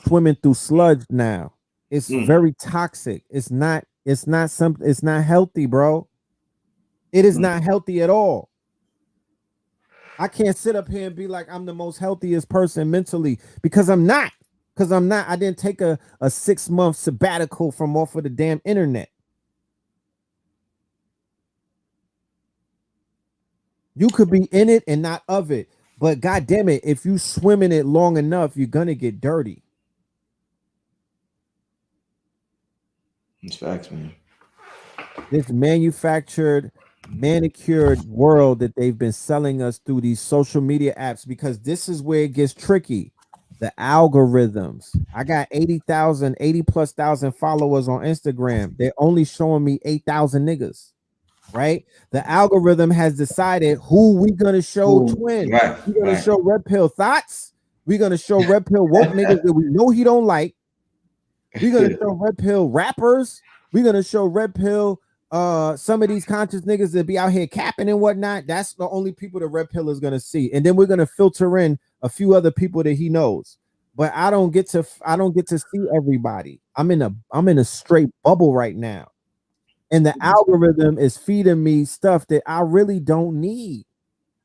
Speaker 2: swimming through sludge now. It's very toxic. It's not healthy, bro. It is not healthy at all. I can't sit up here and be like I'm the most healthiest person mentally because I'm not. I didn't take a 6-month sabbatical from off of the damn internet. You could be in it and not of it. But God damn it, if you swim in it long enough, you're gonna get dirty.
Speaker 1: It's facts, man.
Speaker 2: This manufactured, manicured world that they've been selling us through these social media apps, because this is where it gets tricky. The algorithms. I got 80 plus thousand followers on Instagram. They're only showing me 8,000 niggas. Right? The algorithm has decided who we gonna show twin.
Speaker 1: Right,
Speaker 2: We're gonna show Red Pill thoughts. We're gonna show Red Pill woke niggas that we know he don't like. We're gonna show Red Pill rappers. We're gonna show Red Pill some of these conscious niggas that be out here capping and whatnot, that's the only people the red pill is gonna see. And then we're gonna filter in a few other people that he knows. But I don't get to see everybody. I'm in a straight bubble right now. And the algorithm is feeding me stuff that I really don't need.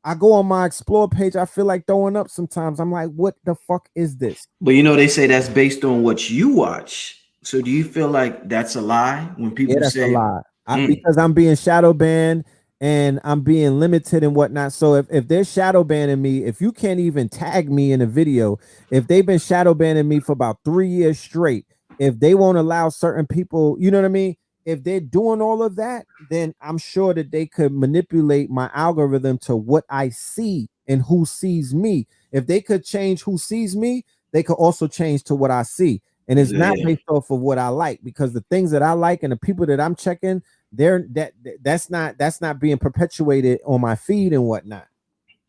Speaker 2: I go on my explore page, I feel like throwing up sometimes. I'm like, what the fuck is this?
Speaker 1: But you know, they say that's based on what you watch. So do you feel like that's a lie when people
Speaker 2: Yeah, that's
Speaker 1: say
Speaker 2: a lie? Because I'm being shadow banned and I'm being limited and whatnot. So if they're shadow banning me, if you can't even tag me in a video, if they've been shadow banning me for about 3 years straight, if they won't allow certain people, you know what I mean? If they're doing all of that, then I'm sure that they could manipulate my algorithm to what I see and who sees me. If they could change who sees me, they could also change to what I see. And it's not based off of what I like, because the things that I like and the people that I'm checking, that's not being perpetuated on my feed and whatnot.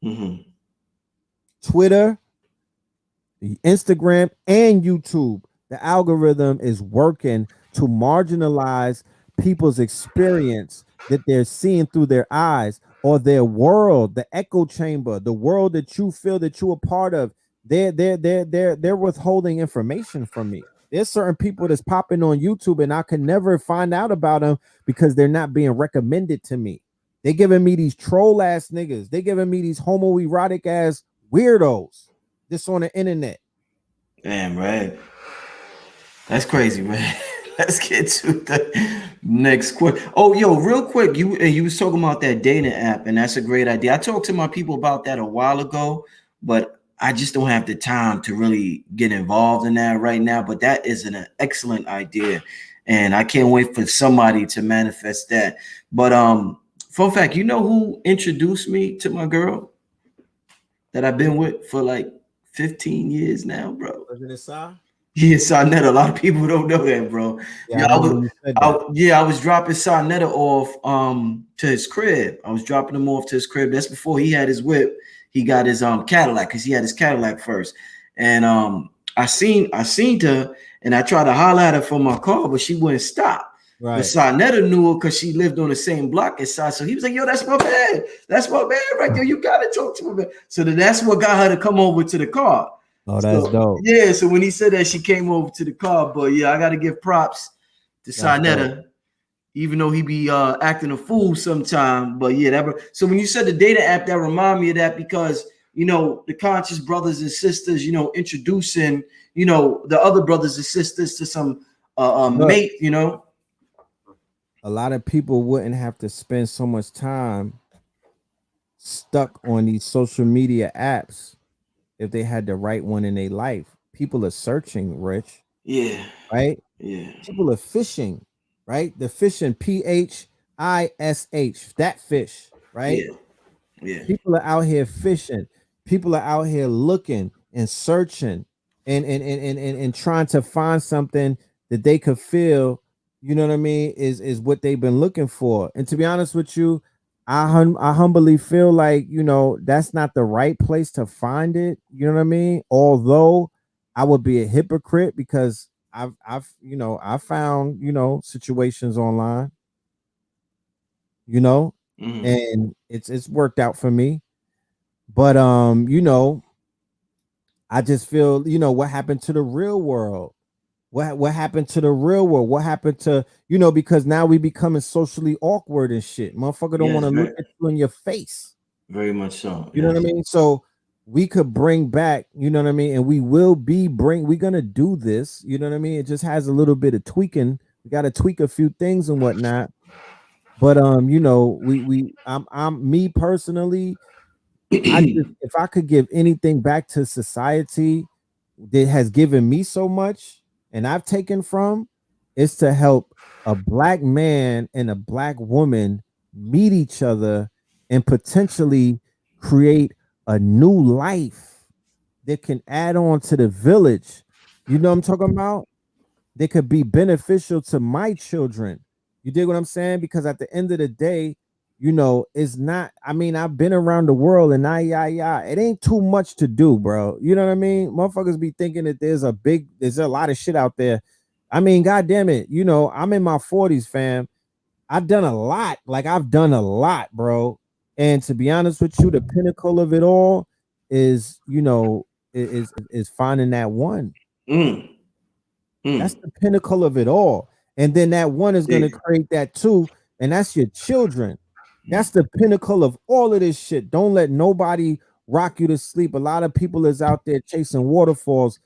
Speaker 1: Mm-hmm.
Speaker 2: Twitter, Instagram, and YouTube, the algorithm is working to marginalize people's experience that they're seeing through their eyes, or their world, the echo chamber, the world that you feel that you're a part of. They're withholding information from me. There's certain people that's popping on YouTube and I can never find out about them because they're not being recommended to me. They're giving me these troll ass niggas. They're giving me these homoerotic ass weirdos this on the internet.
Speaker 1: Damn right. That's crazy, man. Let's get to the next quick. Oh, yo, real quick, you was talking about that dating app, and that's a great idea. I talked to my people about that a while ago, but I just don't have the time to really get involved in that right now. But that is an excellent idea, and I can't wait for somebody to manifest that. But fun fact, you know who introduced me to my girl that I've been with for like 15 years now, bro?
Speaker 2: Was it Sa?
Speaker 1: Yeah, Sarnetta. A lot of people don't know that, bro.
Speaker 2: Yeah,
Speaker 1: I was dropping Sarnetta off to his crib. I was dropping him off to his crib. That's before he had his whip. He got his Cadillac, because he had his Cadillac first. And I seen her, and I tried to holler at her from my car, but she wouldn't stop.
Speaker 2: Right.
Speaker 1: But Sarnetta knew her because she lived on the same block as Sa. So he was like, yo, that's my man. That's my man right there. You gotta talk to him, man. So that's what got her to come over to the car.
Speaker 2: Oh, that's dope.
Speaker 1: Yeah, so when he said that, she came over to the car. But yeah, I got to give props to Sarnetta, even though he be acting a fool sometime. But yeah, so when you said the data app, that remind me of that, because you know the conscious brothers and sisters, you know, introducing, you know, the other brothers and sisters to some mate, you know.
Speaker 2: A lot of people wouldn't have to spend so much time stuck on these social media apps if they had the right one in their life. People are searching, Rich.
Speaker 1: Yeah.
Speaker 2: Right?
Speaker 1: Yeah.
Speaker 2: People are fishing, right? The fishing, PHISH, that fish, right?
Speaker 1: Yeah.
Speaker 2: People are out here fishing. People are out here looking and searching and trying to find something that they could feel, you know what I mean, is what they've been looking for. And to be honest with you, I humbly feel like, you know, that's not the right place to find it. You know what I mean? Although I would be a hypocrite, because I've I found, you know, situations online, you know, and it's worked out for me. But you know, I just feel, you know, what happened to the real world? What happened to the real world? What happened to, you know, because now we becoming socially awkward and shit. Motherfucker don't want to look at you in your face.
Speaker 1: Very much so.
Speaker 2: You know what I mean? So we could bring back, you know what I mean? And we will we're gonna do this, you know what I mean? It just has a little bit of tweaking. We gotta tweak a few things and whatnot. But you know, I'm me personally, if I could give anything back to society that has given me so much and I've taken from, is to help a black man and a black woman meet each other and potentially create a new life that can add on to the village. You know what I'm talking about? They could be beneficial to my children. You dig what I'm saying? Because at the end of the day, you know, it's not, I mean, I've been around the world and it ain't too much to do, bro. You know what I mean? Motherfuckers be thinking that there's a lot of shit out there. I mean, God damn it. You know, I'm in my 40s, fam. I've done a lot. Like I've done a lot, bro. And to be honest with you, the pinnacle of it all is, you know, is finding that one.
Speaker 1: Mm.
Speaker 2: That's
Speaker 1: Mm.
Speaker 2: the pinnacle of it all. And then that one is going
Speaker 1: Yeah.
Speaker 2: to create that too. And that's your children. That's the pinnacle of all of this shit. Don't let nobody rock you to sleep. A lot of people is out there chasing waterfalls.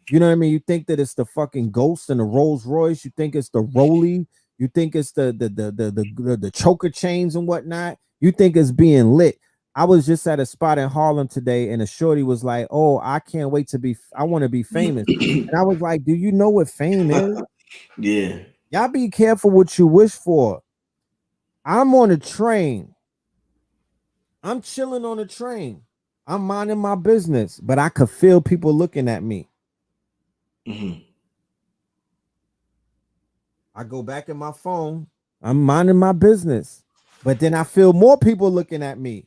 Speaker 2: You know what I mean? You think that it's the fucking Ghost and the Rolls Royce. You think it's the Rolly. You think it's the choker chains and whatnot. You think it's being lit. I was just at a spot in Harlem today, and a shorty was like, "Oh, I can't wait to be. I want to be famous." And I was like, "Do you know what fame is?
Speaker 1: Yeah.
Speaker 2: Y'all be careful what you wish for." I'm on a train. I'm chilling on a train. I'm minding my business, but I could feel people looking at me.
Speaker 1: Mm-hmm.
Speaker 2: I go back in my phone. I'm minding my business, but then I feel more people looking at me.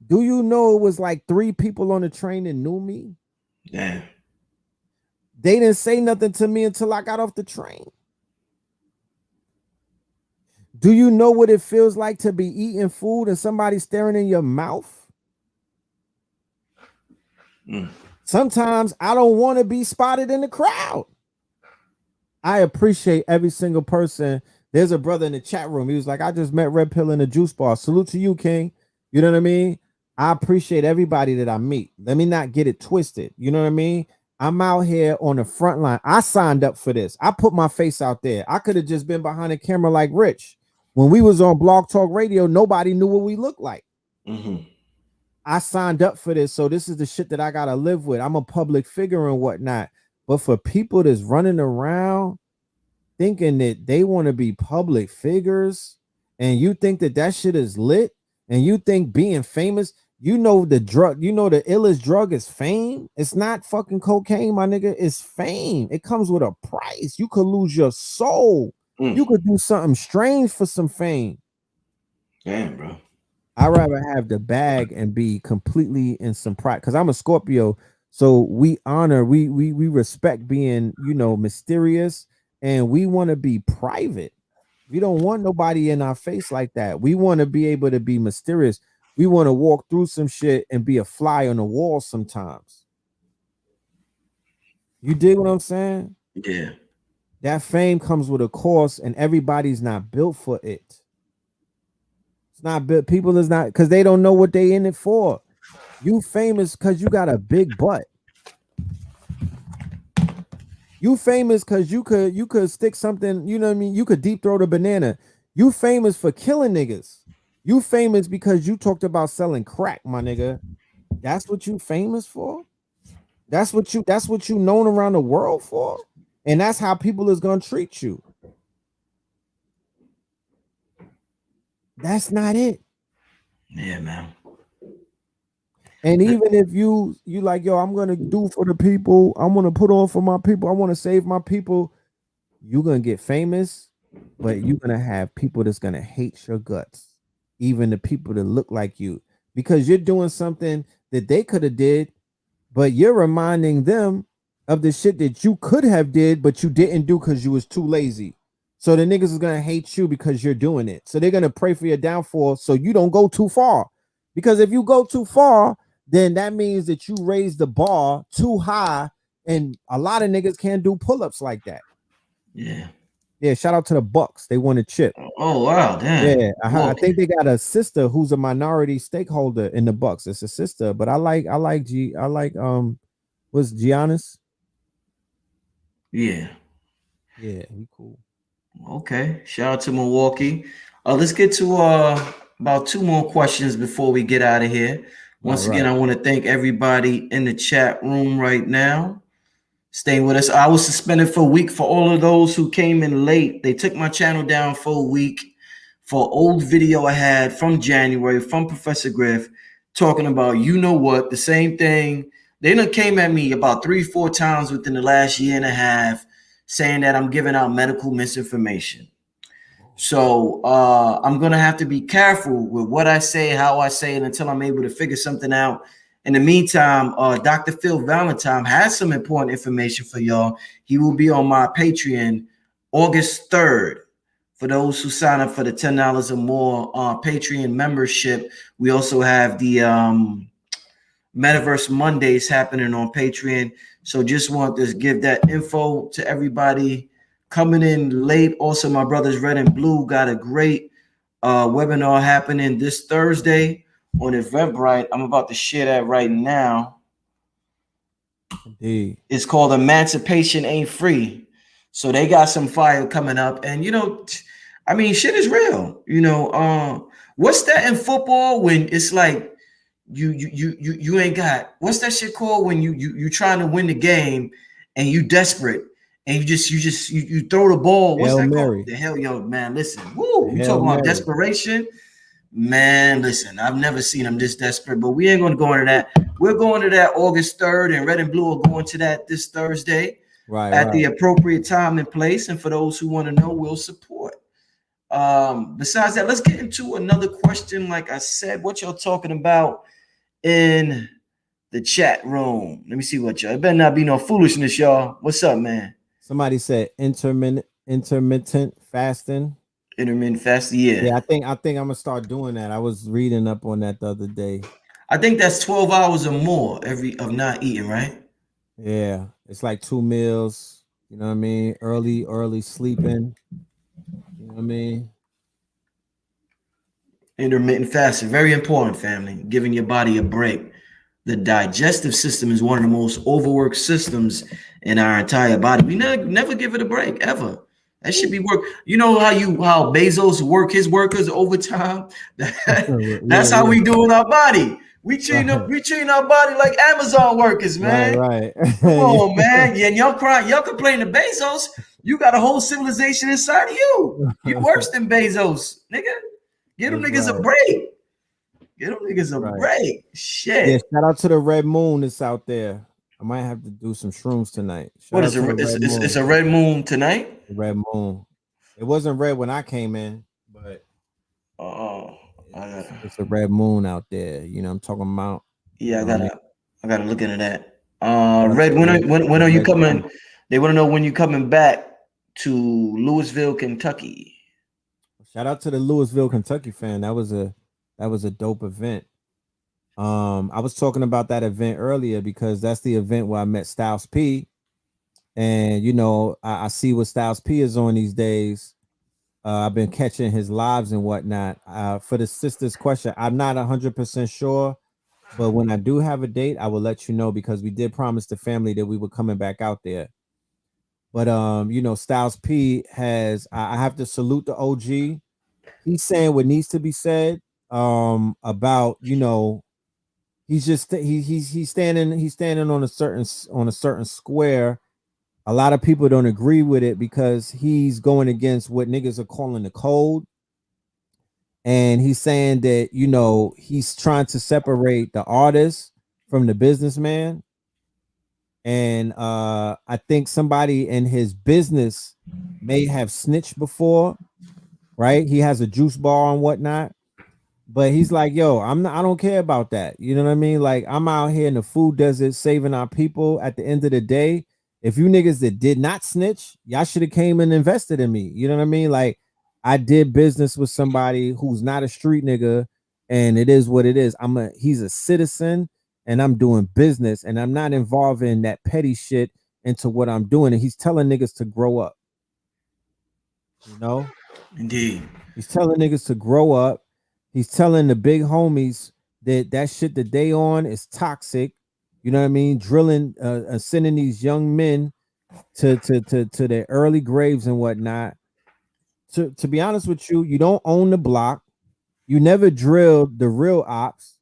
Speaker 2: Do you know it was like 3 people on the train that knew me?
Speaker 1: Damn.
Speaker 2: They didn't say nothing to me until I got off the train. Do you know what it feels like to be eating food and somebody staring in your mouth?
Speaker 1: Mm.
Speaker 2: Sometimes I don't want to be spotted in the crowd. I appreciate every single person. There's a brother in the chat room. He was like, I just met Red Pill in a juice bar. Salute to you, King. You know what I mean? I appreciate everybody that I meet. Let me not get it twisted. You know what I mean? I'm out here on the front line. I signed up for this. I put my face out there. I could have just been behind the camera like Rich. When we was on Blog Talk Radio, nobody knew what we looked like.
Speaker 1: Mm-hmm.
Speaker 2: I signed up for this, so this is the shit that I gotta live with. I'm a public figure and whatnot. But for people that's running around thinking that they want to be public figures, and you think that that shit is lit, and you think being famous, you know the drug, you know the illest drug is fame. It's not fucking cocaine, my nigga. It's fame. It comes with a price. You could lose your soul. You could do something strange for some fame.
Speaker 1: Damn, bro.
Speaker 2: I'd rather have the bag and be completely in some pride, because I'm a Scorpio. So we honor, we respect being, you know, mysterious, and we want to be private. We don't want nobody in our face like that. We want to be able to be mysterious. We want to walk through some shit and be a fly on the wall sometimes. You dig what I'm saying?
Speaker 1: Yeah.
Speaker 2: That fame comes with a cost, and everybody's not built for it. It's not built. People is not, because they don't know what they in it for. You famous because you got a big butt. You famous because you could stick something, you know what I mean? You could deep throat a banana. You famous for killing niggas. You famous because you talked about selling crack, my nigga. That's what you famous for? That's what you known around the world for? And that's how people is gonna treat you. That's not it.
Speaker 1: Yeah, man.
Speaker 2: And even if you like, yo, I'm gonna do for the people, I'm gonna put on for my people, I want to save my people, you're gonna get famous, but you're gonna have people that's gonna hate your guts, even the people that look like you, because you're doing something that they could have did, but you're reminding them of the shit that you could have did, but you didn't do because you was too lazy. So the niggas is gonna hate you because you're doing it. So they're gonna pray for your downfall so you don't go too far. Because if you go too far, then that means that you raise the bar too high, and a lot of niggas can't do pull-ups like that.
Speaker 1: Yeah.
Speaker 2: Yeah, shout out to the Bucks. They won a chip.
Speaker 1: Oh wow, damn.
Speaker 2: Yeah, I think they got a sister who's a minority stakeholder in the Bucks. It's a sister, but I like what's Giannis?
Speaker 1: Yeah.
Speaker 2: Yeah, he cool.
Speaker 1: Okay. Shout out to Milwaukee. Let's get to about 2 more questions before we get out of here. Once again, I want to thank everybody in the chat room right now. Staying with us. I was suspended for a week. For all of those who came in late, they took my channel down for a week for old video I had from January from Professor Griff talking about, you know what, the same thing. They done came at me about 3-4 times within the last year and a half saying that I'm giving out medical misinformation. So I'm going to have to be careful with what I say, how I say it, until I'm able to figure something out. In the meantime, Dr. Phil Valentine has some important information for y'all. He will be on my Patreon August 3rd. For those who sign up for the $10 or more Patreon membership, we also have the Metaverse Mondays happening on Patreon. So just want to give that info to everybody coming in late. Also, my brothers Red and Blue got a great webinar happening this Thursday on Eventbrite. I'm about to share that right now.
Speaker 2: Indeed.
Speaker 1: It's called Emancipation Ain't Free. So they got some fire coming up. And, you know, I mean, shit is real. You know, what's that in football when it's like, you ain't got, what's that shit called when you trying to win the game and you desperate and you throw the ball. What's
Speaker 2: Hail
Speaker 1: that
Speaker 2: Mary.
Speaker 1: called? The hell, yo, man, listen. Woo, you
Speaker 2: Hail
Speaker 1: talking about
Speaker 2: Mary.
Speaker 1: desperation? Man, listen, I've never seen them this desperate, but we ain't going to go into that. We're going to that August 3rd, and Red and Blue are going to that this Thursday at the appropriate time and place. And for those who want to know, we'll support. Besides that, let's get into another question. Like I said, what y'all talking about in the chat room? Let me see what y'all. It better not be no foolishness, y'all. What's up, man?
Speaker 2: Somebody said intermittent fasting.
Speaker 1: Intermittent fasting, yeah.
Speaker 2: Yeah, I think I'm gonna start doing that. I was reading up on that the other day.
Speaker 1: I think that's 12 hours or more of not eating, right?
Speaker 2: Yeah, it's like 2 meals. You know what I mean? Early sleeping. You know what I mean?
Speaker 1: Intermittent fasting, very important, family. Giving your body a break. The digestive system is one of the most overworked systems in our entire body. We never give it a break, ever. That should be work. You know how Bezos work his workers overtime? That's how we do in our body. We treat our body like Amazon workers, man.
Speaker 2: Right.
Speaker 1: Come on, man. Yeah, and y'all complain to Bezos. You got a whole civilization inside of you. You worse than Bezos, nigga. Get them niggas a break. Get them niggas a break. Shit.
Speaker 2: Yeah, shout out to the red moon that's out there. I might have to do some shrooms tonight.
Speaker 1: What is it? It's a red moon tonight?
Speaker 2: Red moon. It wasn't red when I came in, but it's a red moon out there. You know, I'm talking about.
Speaker 1: Yeah, I gotta look into that. Red, when are you coming? They want to know when you coming back to Louisville, Kentucky.
Speaker 2: Shout out to the Louisville, Kentucky fan. That was a dope event. I was talking about that event earlier because that's the event where I met Styles P. And you know, I see what Styles P is on these days. I've been catching his lives and whatnot. For the sister's question, I'm not 100% sure, but when I do have a date, I will let you know because we did promise the family that we were coming back out there. But you know, Styles P has. I have to salute the OG. He's saying what needs to be said about, you know, he's standing on a certain square. A lot of people don't agree with it because he's going against what niggas are calling the code. And he's saying that, you know, he's trying to separate the artist from the businessman. And I think somebody in his business may have snitched before. Right, he has a juice bar and whatnot, but he's like, yo, I don't care about that. You know what I mean? Like, I'm out here in the food desert saving our people. At the end of the day, if you niggas that did not snitch, y'all should have came and invested in me. You know what I mean? Like, I did business with somebody who's not a street nigga, and it is what it is. He's a citizen, and I'm doing business, and I'm not involving that petty shit into what I'm doing. And he's telling niggas to grow up. You know?
Speaker 1: Indeed.
Speaker 2: He's telling niggas to grow up. He's telling the big homies that shit that they on is toxic. You know what I mean? Drilling, sending these young men to their early graves and whatnot. To be honest with you, you don't own the block. You never drilled the real ops.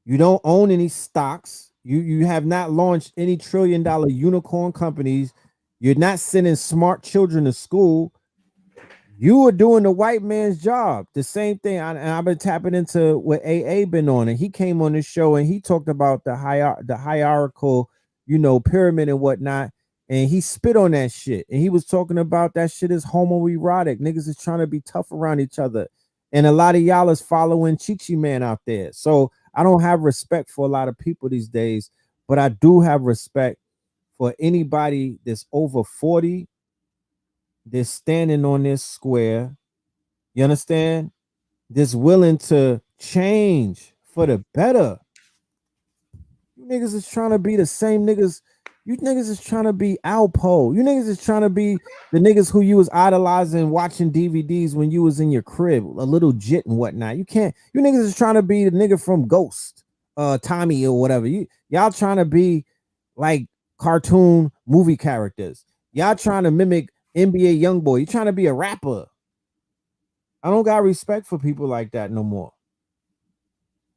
Speaker 2: You don't own any stocks. You have not launched any $1 trillion unicorn companies. You're not sending smart children to school. You are doing the white man's job. The same thing. I've been tapping into what AA been on, and he came on this show and he talked about the hierarchical, you know, pyramid and whatnot. And he spit on that shit. And he was talking about that shit is homoerotic. Niggas is trying to be tough around each other. And a lot of y'all is following Chi-Chi Man out there. So I don't have respect for a lot of people these days, but I do have respect for anybody that's over 40 They're standing on this square. You understand? That's willing to change for the better. You niggas is trying to be the same niggas. You niggas is trying to be Alpo. You niggas is trying to be the niggas who you was idolizing watching DVDs when you was in your crib, a little jit and whatnot. You can't. You niggas is trying to be the nigga from Ghost, Tommy or whatever. Y'all trying to be like cartoon movie characters. Y'all trying to mimic NBA YoungBoy. You trying to be a rapper. I don't got respect for people like that no more.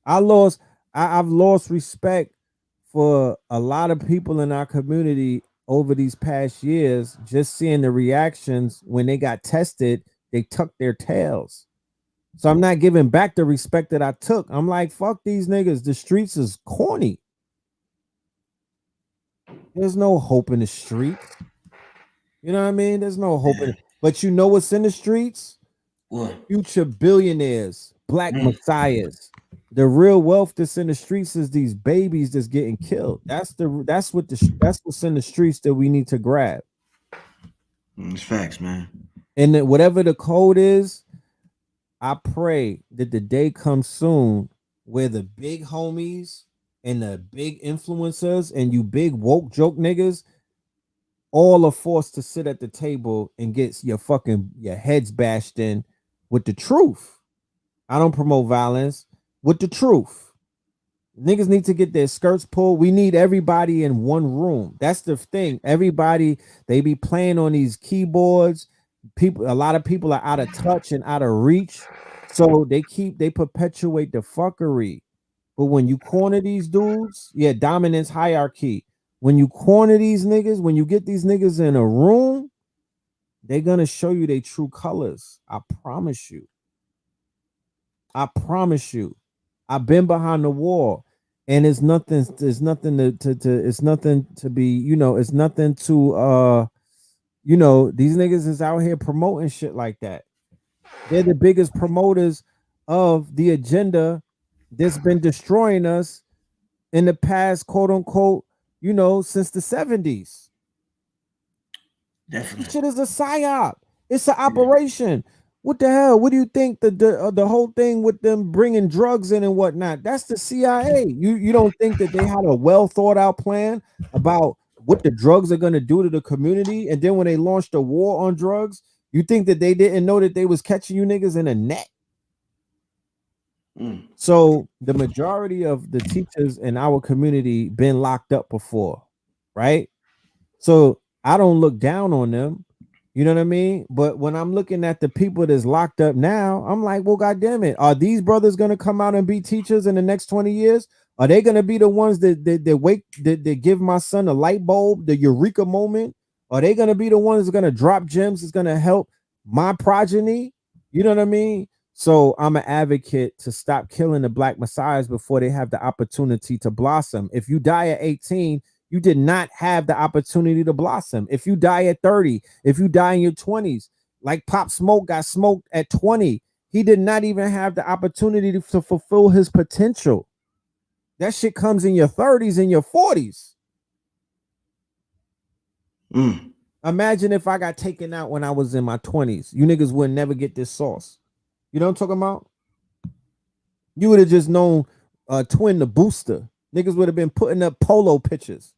Speaker 2: I've lost respect for a lot of people in our community over these past years. Just seeing the reactions when they got tested, they tucked their tails. So I'm not giving back the respect that I took. I'm like, fuck these niggas. The streets is corny. There's no hope in the streets. You know what I mean? There's no hope in it. But you know what's in the streets?
Speaker 1: What?
Speaker 2: Future billionaires, black messiahs. The real wealth that's in the streets is these babies that's getting killed. That's what's in the streets that we need to grab.
Speaker 1: It's facts, man.
Speaker 2: And that whatever the code is, I pray that the day comes soon where the big homies and the big influencers and you big woke joke niggas all are forced to sit at the table and get your heads bashed in with the truth. I don't promote violence. With the truth. Niggas need to get their skirts pulled. We need everybody in one room. That's the thing. Everybody, they be playing on these keyboards. A lot of people are out of touch and out of reach. So they perpetuate the fuckery. But when you corner these dudes, dominance hierarchy. When you corner these niggas, when you get these niggas in a room, they're gonna show you their true colors. I promise you. I promise you. I've been behind the wall, and it's nothing to it's nothing to be, it's nothing to these niggas is out here promoting shit like that. They're the biggest promoters of the agenda that's been destroying us in the past, quote unquote, since the 70s.
Speaker 1: Definitely.
Speaker 2: This shit is a psyop. It's an operation. What the hell? What do you think the whole thing with them bringing drugs in and whatnot? That's the CIA. You don't think that they had a well thought out plan about what the drugs are going to do to the community? And then when they launched a war on drugs, you think that they didn't know that they was catching you niggas in a net? So the majority of the teachers in our community been locked up before, right? So I don't look down on them. You know what I mean? But when I'm looking at the people that's locked up now, I'm like, well, goddamn it. Are these brothers going to come out and be teachers in the next 20 years? Are they going to be the ones that give my son a light bulb, the eureka moment? Are they going to be the ones that's going to drop gems that's going to help my progeny? You know what I mean? So I'm an advocate to stop killing the black messiahs before they have the opportunity to blossom. If you die at 18, you did not have the opportunity to blossom. If you die at 30, if you die in your 20s, like Pop Smoke got smoked at 20, he did not even have the opportunity to fulfill his potential. That shit comes in your 30s and your 40s. Imagine if I got taken out when I was in my 20s. You niggas would never get this sauce. You know what I'm talking about? You would have just known Twin the Booster. Niggas would have been putting up polo pictures.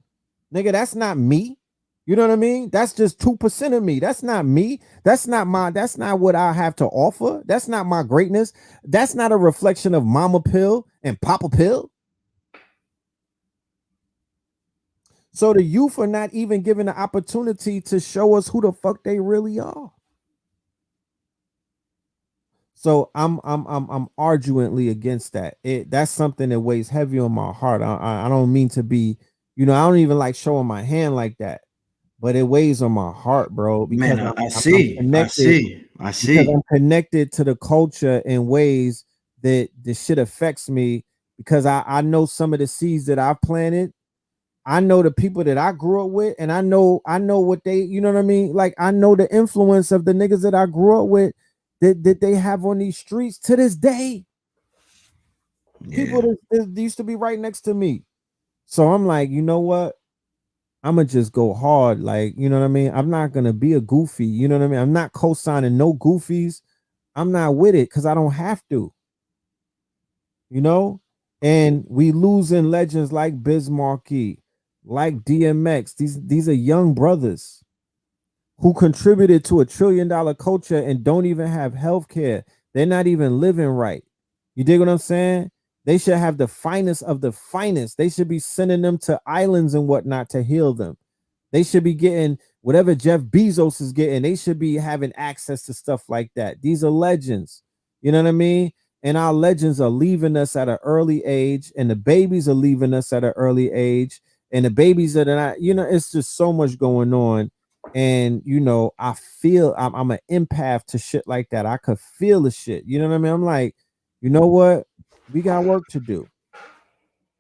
Speaker 2: Nigga, that's not me. You know what I mean? That's just 2% of me. That's not me. That's not what I have to offer. That's not my greatness. That's not a reflection of Mama Pill and Papa Pill. So the youth are not even given the opportunity to show us who the fuck they really are. So I'm arduently against that. That's something that weighs heavy on my heart. I don't mean to be, I don't even like showing my hand like that, but it weighs on my heart, bro. Because
Speaker 1: Man, I
Speaker 2: see. Because I'm connected to the culture in ways that this shit affects me. Because I know some of the seeds that I've planted. I know the people that I grew up with, and I know what they, you know what I mean? Like, I know the influence of the niggas that I grew up with that they have on these streets to this day. Yeah. People that used to be right next to me. So I'm like, you know what? I'm gonna just go hard. Like, you know what I mean? I'm not gonna be a goofy. You know what I mean? I'm not co-signing no goofies. I'm not with it because I don't have to, you know? And we losing legends like Bismarcky, like DMX. These are young brothers who contributed to $1 trillion culture and don't even have health care. They're not even living right. You dig what I'm saying? They should have the finest of the finest. They should be sending them to islands and whatnot to heal them. They should be getting whatever Jeff Bezos is getting. They should be having access to stuff like that. These are legends. You know what I mean? And our legends are leaving us at an early age, and the babies are leaving us at an early age. And the babies that are not, it's just so much going on. And I feel I'm an empath to shit like that. I could feel the shit. You know what I mean? I'm like, you know what? We got work to do.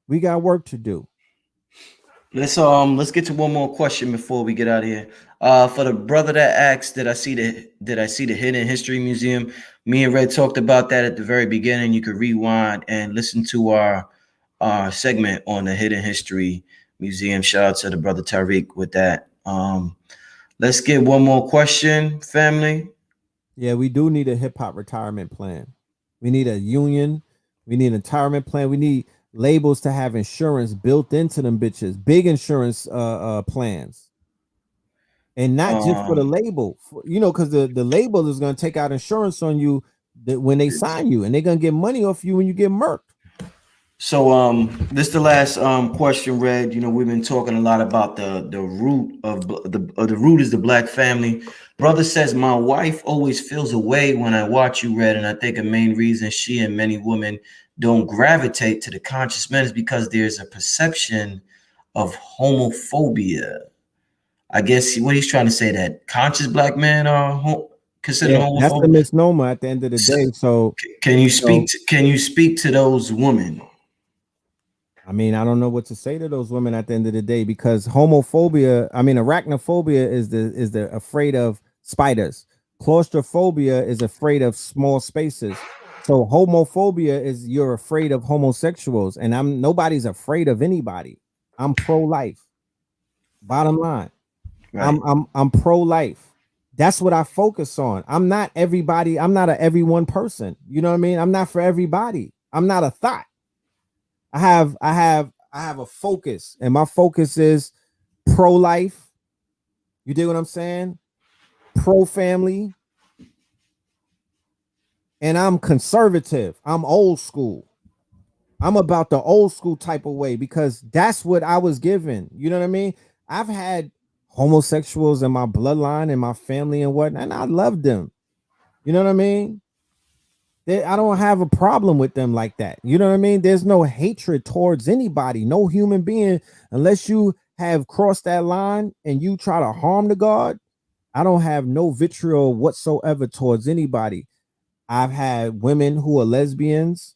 Speaker 2: We got work to do.
Speaker 1: Let's get to one more question before we get out of here. For the brother that asked, did I see the Hidden History Museum? Me and Red talked about that at the very beginning. You could rewind and listen to our segment on the Hidden History Museum. Shout out to the brother Tariq with that. Let's get one more question, family.
Speaker 2: Yeah, we do need a hip hop retirement plan. We need a union. We need a retirement plan. We need labels to have insurance built into them bitches, big insurance plans. And not just for the label, because the label is going to take out insurance on you when they sign you, and they're going to get money off you when you get murked.
Speaker 1: So this is the last question, Red. We've been talking a lot about the root of the root is the black family. Brother says, my wife always feels away when I watch you, Red, and I think a main reason she and many women don't gravitate to the conscious men is because there's a perception of homophobia. I guess what he's trying to say, that conscious black men are considered homophobic.
Speaker 2: That's the misnomer at the end of the day. So
Speaker 1: can you speak to those women?
Speaker 2: I mean, I don't know what to say to those women at the end of the day, because arachnophobia is the afraid of spiders. Claustrophobia is afraid of small spaces. So homophobia is you're afraid of homosexuals, and nobody's afraid of anybody. I'm pro-life. Bottom line. Right. I'm pro-life. That's what I focus on. I'm not everybody. I'm not a everyone person. You know what I mean? I'm not for everybody. I'm not a thought. I have a focus, and my focus is pro-life. You dig what I'm saying? Pro-family. And I'm conservative. I'm old school. I'm about the old school type of way, because that's what I was given. You know what I mean? I've had homosexuals in my bloodline and my family and whatnot, and I love them. You know what I mean? I don't have a problem with them like that. You know what I mean? There's no hatred towards anybody, no human being, unless you have crossed that line and you try to harm the God. I don't have no vitriol whatsoever towards anybody. I've had women who are lesbians.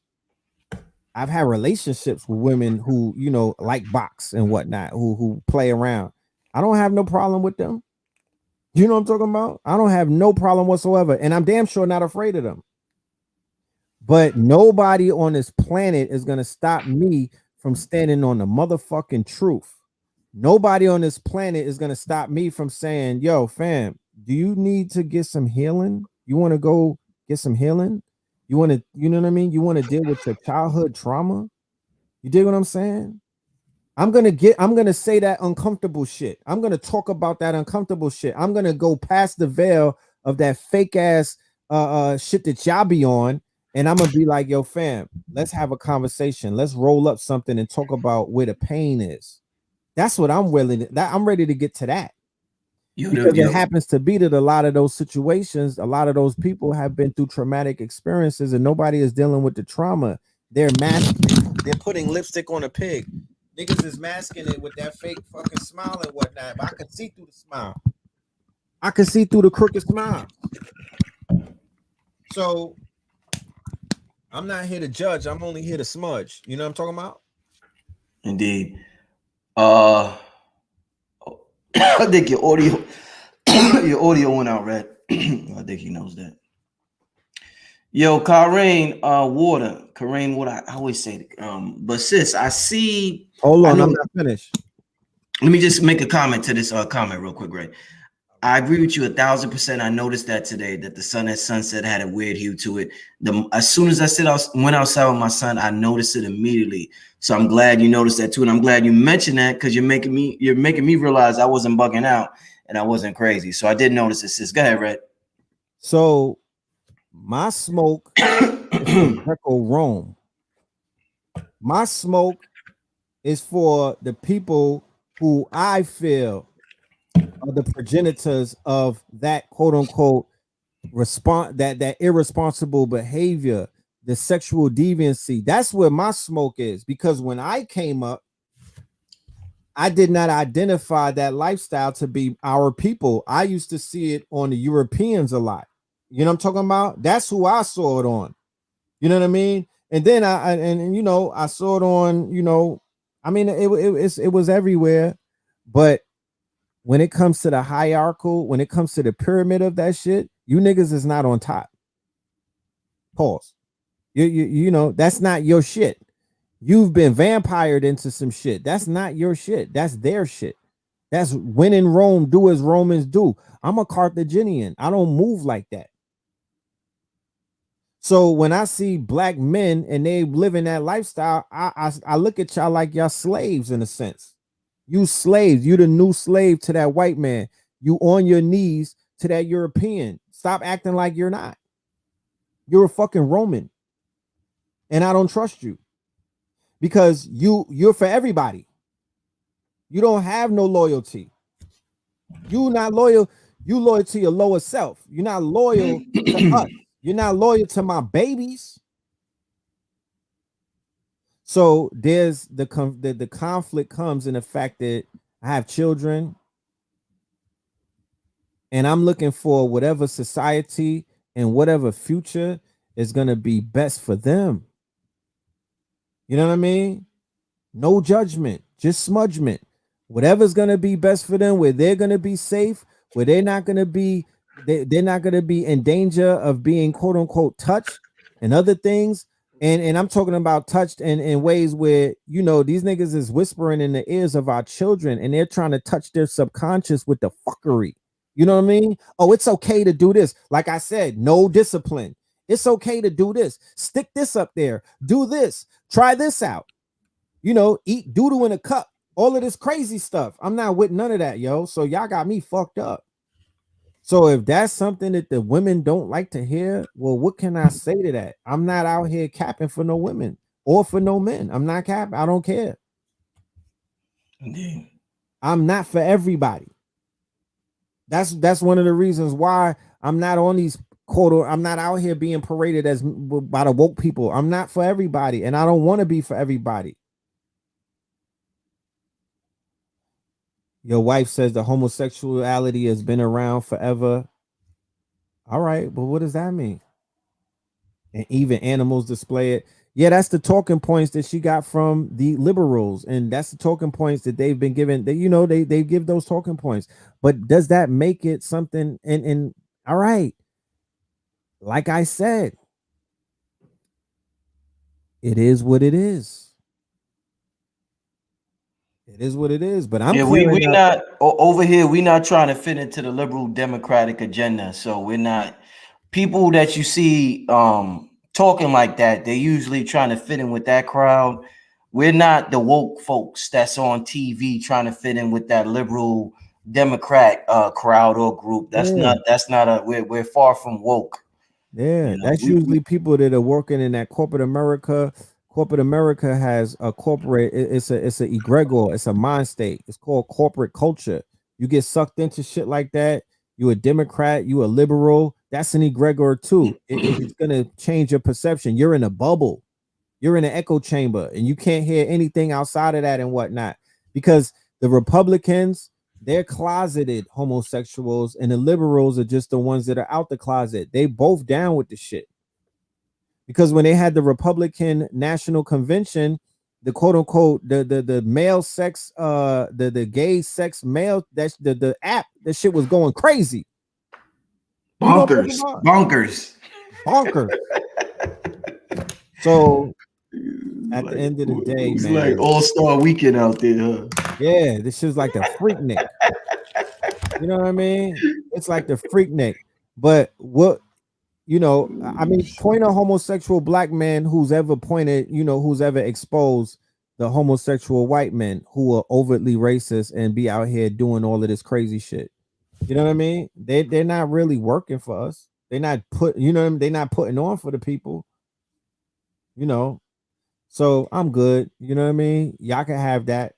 Speaker 2: I've had relationships with women who, like box and whatnot, who play around. I don't have no problem with them. You know what I'm talking about? I don't have no problem whatsoever. And I'm damn sure not afraid of them. But nobody on this planet is going to stop me from standing on the motherfucking truth. Nobody on this planet is going to stop me from saying, yo, fam, do you need to get some healing? You want to go get some healing? You want to, you know what I mean? You want to deal with your childhood trauma? You dig what I'm saying? I'm going to say that uncomfortable shit. I'm going to talk about that uncomfortable shit. I'm going to go past the veil of that fake ass shit that y'all be on. And I'm going to be like, yo, fam, let's have a conversation. Let's roll up something and talk about where the pain is. That's what I'm willing to, I'm ready to get to that. Because it happens to be that a lot of those situations, a lot of those people have been through traumatic experiences, and nobody is dealing with the trauma. They're masking. They're putting lipstick on a pig. Niggas is masking it with that fake fucking smile and whatnot. But I can see through the smile. I can see through the crooked smile. So I'm not here to judge. I'm only here to smudge. You know what I'm talking about?
Speaker 1: Indeed. I think your audio went out, Red. I think he knows that. Yo, Karine, water. I always say, but sis, I see.
Speaker 2: Hold on, I'm not finished.
Speaker 1: Let me just make a comment to this comment real quick, Ray. I agree with you 1,000%. I noticed that today, that the sun at sunset had a weird hue to it. As soon as I went outside with my son, I noticed it immediately. So I'm glad you noticed that too, and I'm glad you mentioned that because you're making me realize I wasn't bugging out and I wasn't crazy. So I did notice it, sis. Go ahead, Red.
Speaker 2: So my smoke is Greco-Rome. My smoke is for the people who I feel are the progenitors of that quote unquote that irresponsible behavior, the sexual deviancy. That's where my smoke is, because when I came up, I did not identify that lifestyle to be our people. I used to see it on the Europeans a lot. You know what I'm talking about? That's who I saw it on. You know what I mean? And then I saw it on, I mean, it was everywhere. But when it comes to the hierarchical, when it comes to the pyramid of that shit, you niggas is not on top. Pause. You know, that's not your shit. You've been vampired into some shit. That's not your shit. That's their shit. That's when in Rome, do as Romans do. I'm a Carthaginian. I don't move like that. So when I see black men and they live in that lifestyle, I look at y'all like y'all slaves in a sense. You slaves, you the new slave to that white man. You on your knees to that European. Stop acting like you're not. You're a fucking Roman. And I don't trust you. Because you're for everybody. You don't have no loyalty. You not loyal. You loyal to your lower self. You're not loyal to us. You're not loyal to my babies. So there's the conflict comes in the fact that I have children and I'm looking for whatever society and whatever future is going to be best for them. You know what I mean? No judgment, just smudgement. Whatever's going to be best for them, where they're going to be safe, where they're not going to be in danger of being quote unquote touched and other things. And I'm talking about touched in ways where, these niggas is whispering in the ears of our children and they're trying to touch their subconscious with the fuckery. You know what I mean? Oh, it's okay to do this. Like I said, no discipline. It's okay to do this. Stick this up there. Do this. Try this out. Eat doodle in a cup. All of this crazy stuff. I'm not with none of that, yo. So y'all got me fucked up. So if that's something that the women don't like to hear, well, what can I say to that? I'm not out here capping for no women or for no men. I'm not capping. I don't care.
Speaker 1: Indeed.
Speaker 2: I'm not for everybody. That's one of the reasons why I'm not on these I'm not out here being paraded as by the woke people. I'm not for everybody, and I don't want to be for everybody. Your wife says the homosexuality has been around forever. All right, but what does that mean? And even animals display it. Yeah, that's the talking points that she got from the liberals, and that's the talking points that they've been given. That they give those talking points. But does that make it something? And all right, like I said, it is what it is. It is what it is, but
Speaker 1: we not over here. We're not trying to fit into the liberal democratic agenda. So we're not people that you see talking like that. They're usually trying to fit in with that crowd. We're not the woke folks that's on TV trying to fit in with that liberal Democrat crowd or group. That's not we're far from woke.
Speaker 2: Yeah, that's usually people that are working in that corporate America. Corporate America has a corporate, it's an egregor, it's a mind state. It's called corporate culture. You get sucked into shit like that. You a Democrat, you a liberal. That's an egregor too. It's gonna change your perception. You're in a bubble. You're in an echo chamber, and you can't hear anything outside of that and whatnot. Because the Republicans, they're closeted homosexuals, and the liberals are just the ones that are out the closet. They both down with the shit. Because when they had the Republican National Convention, the quote unquote the male sex the gay sex male, that's the app, that shit was going crazy.
Speaker 1: Bonkers.
Speaker 2: So at the end of the day,
Speaker 1: it's
Speaker 2: man,
Speaker 1: like all-star weekend out there, huh?
Speaker 2: Yeah, this shit's like the Freaknik. You know what I mean? It's like the Freaknik. But what, I mean, point a homosexual black man who's ever pointed, who's ever exposed the homosexual white men who are overtly racist and be out here doing all of this crazy shit. You know what I mean? They're not really working for us. They're not they're not putting on for the people. So I'm good. You know what I mean? Y'all can have that.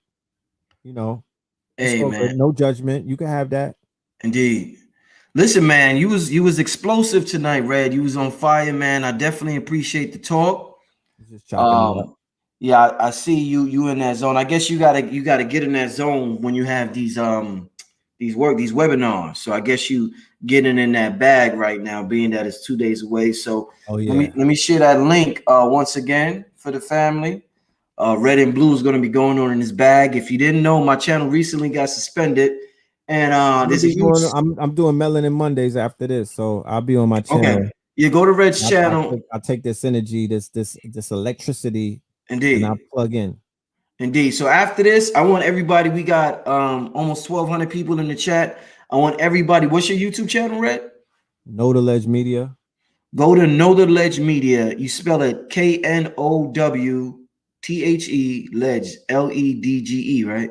Speaker 1: Hey, man.
Speaker 2: No judgment. You can have that.
Speaker 1: Indeed. Listen, man, you was explosive tonight, Red. You was on fire, man. I definitely appreciate the talk.
Speaker 2: Just chopping it up.
Speaker 1: Yeah, I see you in that zone. I guess you gotta get in that zone when you have these webinars. So I guess you getting in that bag right now, being that it's 2 days away. So let me share that link once again for the family. Red and Blue is going to be going on in his bag. If you didn't know, my channel recently got suspended, and there's a huge.
Speaker 2: I'm doing Melanin Mondays after this, so I'll be on my channel.
Speaker 1: Okay, you go to Red's channel.
Speaker 2: I take this energy, this electricity,
Speaker 1: indeed,
Speaker 2: and I plug in.
Speaker 1: Indeed. So after this, I want everybody. We got almost 1,200 people in the chat. I want everybody. What's your YouTube channel, Red?
Speaker 2: Know the Ledge Media.
Speaker 1: Go to Know the Ledge Media. You spell it KNOWTHE Ledge LEDGE, right?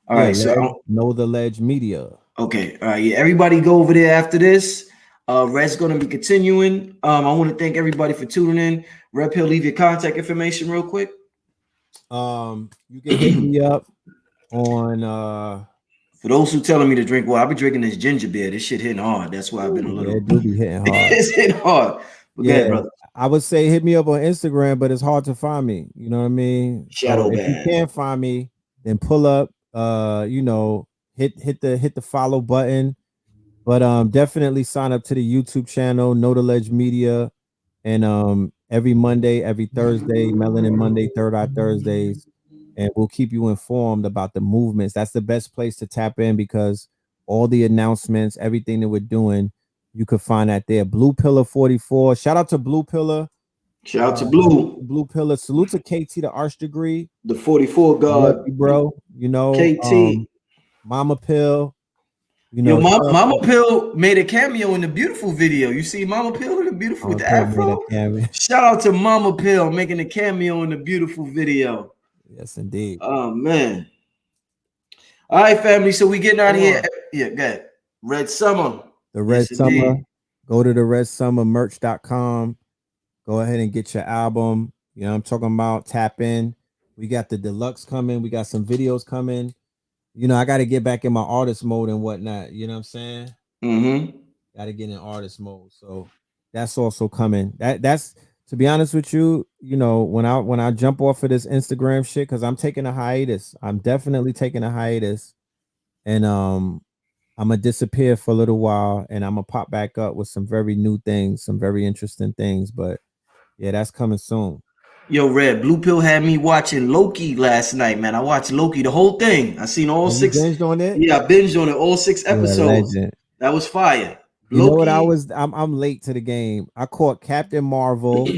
Speaker 1: All right. So
Speaker 2: Know the Ledge Media.
Speaker 1: Okay. All right. Yeah. Everybody go over there after this. Red's going to be continuing. I want to thank everybody for tuning in. Red Pill, leave your contact information real quick.
Speaker 2: You can hit me up on
Speaker 1: for those who telling me to drink water. I've been drinking this ginger beer. This shit hitting hard. That's why I've been a little.
Speaker 2: It do be hitting hard.
Speaker 1: It's hitting hard.
Speaker 2: Yeah, brother. I would say hit me up on Instagram, but it's hard to find me. You know what I mean?
Speaker 1: Shadow
Speaker 2: if you can't find me, then pull up. Hit the follow button. But definitely sign up to the YouTube channel, Know the Ledge Media, and every Monday, every Thursday, Melanin Monday, Third Eye Thursdays, and we'll keep you informed about the movements. That's the best place to tap in because all the announcements, everything that we're doing, you could find that there. Blue Pillar 44. Shout out to Blue Pillar.
Speaker 1: Shout out to Blue
Speaker 2: Pillar. Salute to KT, the Arch Degree,
Speaker 1: the 44 God,
Speaker 2: bro. KT, Mama Pill.
Speaker 1: Mama Pill made a cameo in the Beautiful video. You see Mama Pill in the Beautiful with the afro? Shout out to Mama Pill making a cameo in the Beautiful video.
Speaker 2: Yes, indeed.
Speaker 1: Oh, man. All right, family. So we getting out of here. Yeah, go ahead. Red Summer.
Speaker 2: The Red Summer. Indeed. Go to the redsummermerch.com. Go ahead and get your album. You know what I'm talking about? Tap in. We got the deluxe coming. We got some videos coming. I got to get back in my artist mode and whatnot. You know what I'm saying?
Speaker 1: Mm-hmm.
Speaker 2: Got to get in artist mode. So that's also coming. That's to be honest with you, when I jump off of this Instagram shit, because I'm taking a hiatus. I'm definitely taking a hiatus. And I'm gonna disappear for a little while and I'm gonna pop back up with some very new things, some very interesting things. But yeah, that's coming soon.
Speaker 1: Yo, Red, Blue Pill had me watching Loki last night, man. I watched Loki, the whole thing. I seen all 6.
Speaker 2: You binged on it?
Speaker 1: Yeah, I binged on it, all 6 episodes. That was fire.
Speaker 2: You know what I'm late to the game. I caught Captain Marvel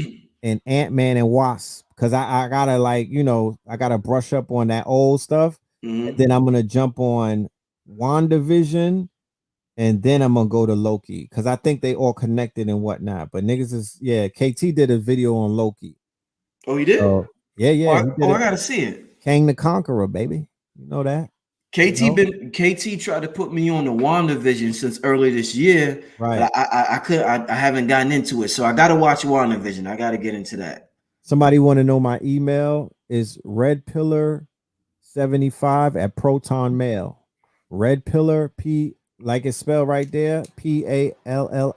Speaker 2: and Ant-Man and Wasp because I gotta I gotta brush up on that old stuff.
Speaker 1: Mm-hmm.
Speaker 2: And then I'm gonna jump on WandaVision and then I'm gonna go to Loki because I think they all connected and whatnot. But niggas KT did a video on Loki.
Speaker 1: Oh, he did?
Speaker 2: Yeah.
Speaker 1: I gotta see it.
Speaker 2: Kang the Conqueror, baby. You know that.
Speaker 1: KT tried to put me on the WandaVision since early this year.
Speaker 2: Right.
Speaker 1: But I haven't gotten into it. So I gotta watch WandaVision. I gotta get into that.
Speaker 2: Somebody want to know my email is redpillar75 at Proton Mail. Red Pillar, P like it's spelled right there, PALLAR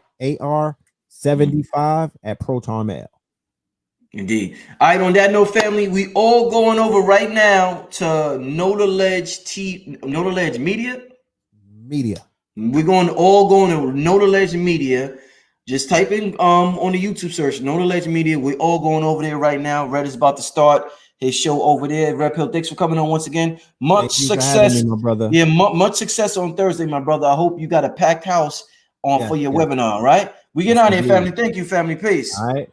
Speaker 2: 75 at Proton Mail.
Speaker 1: Indeed. All right, on that note, family, we all going over right now to Know the Ledge Media. We're all going to Know the Ledge Media. Just type in on the YouTube search, Know the Ledge Media. We're all going over there right now. Red is about to start his show over there. Red Pill, thanks for coming on once again. Much success,
Speaker 2: my brother.
Speaker 1: Yeah, much success on Thursday, my brother. I hope you got a packed house for your webinar. Right? We get out of here, family. Thank you, family. Peace.
Speaker 2: All right.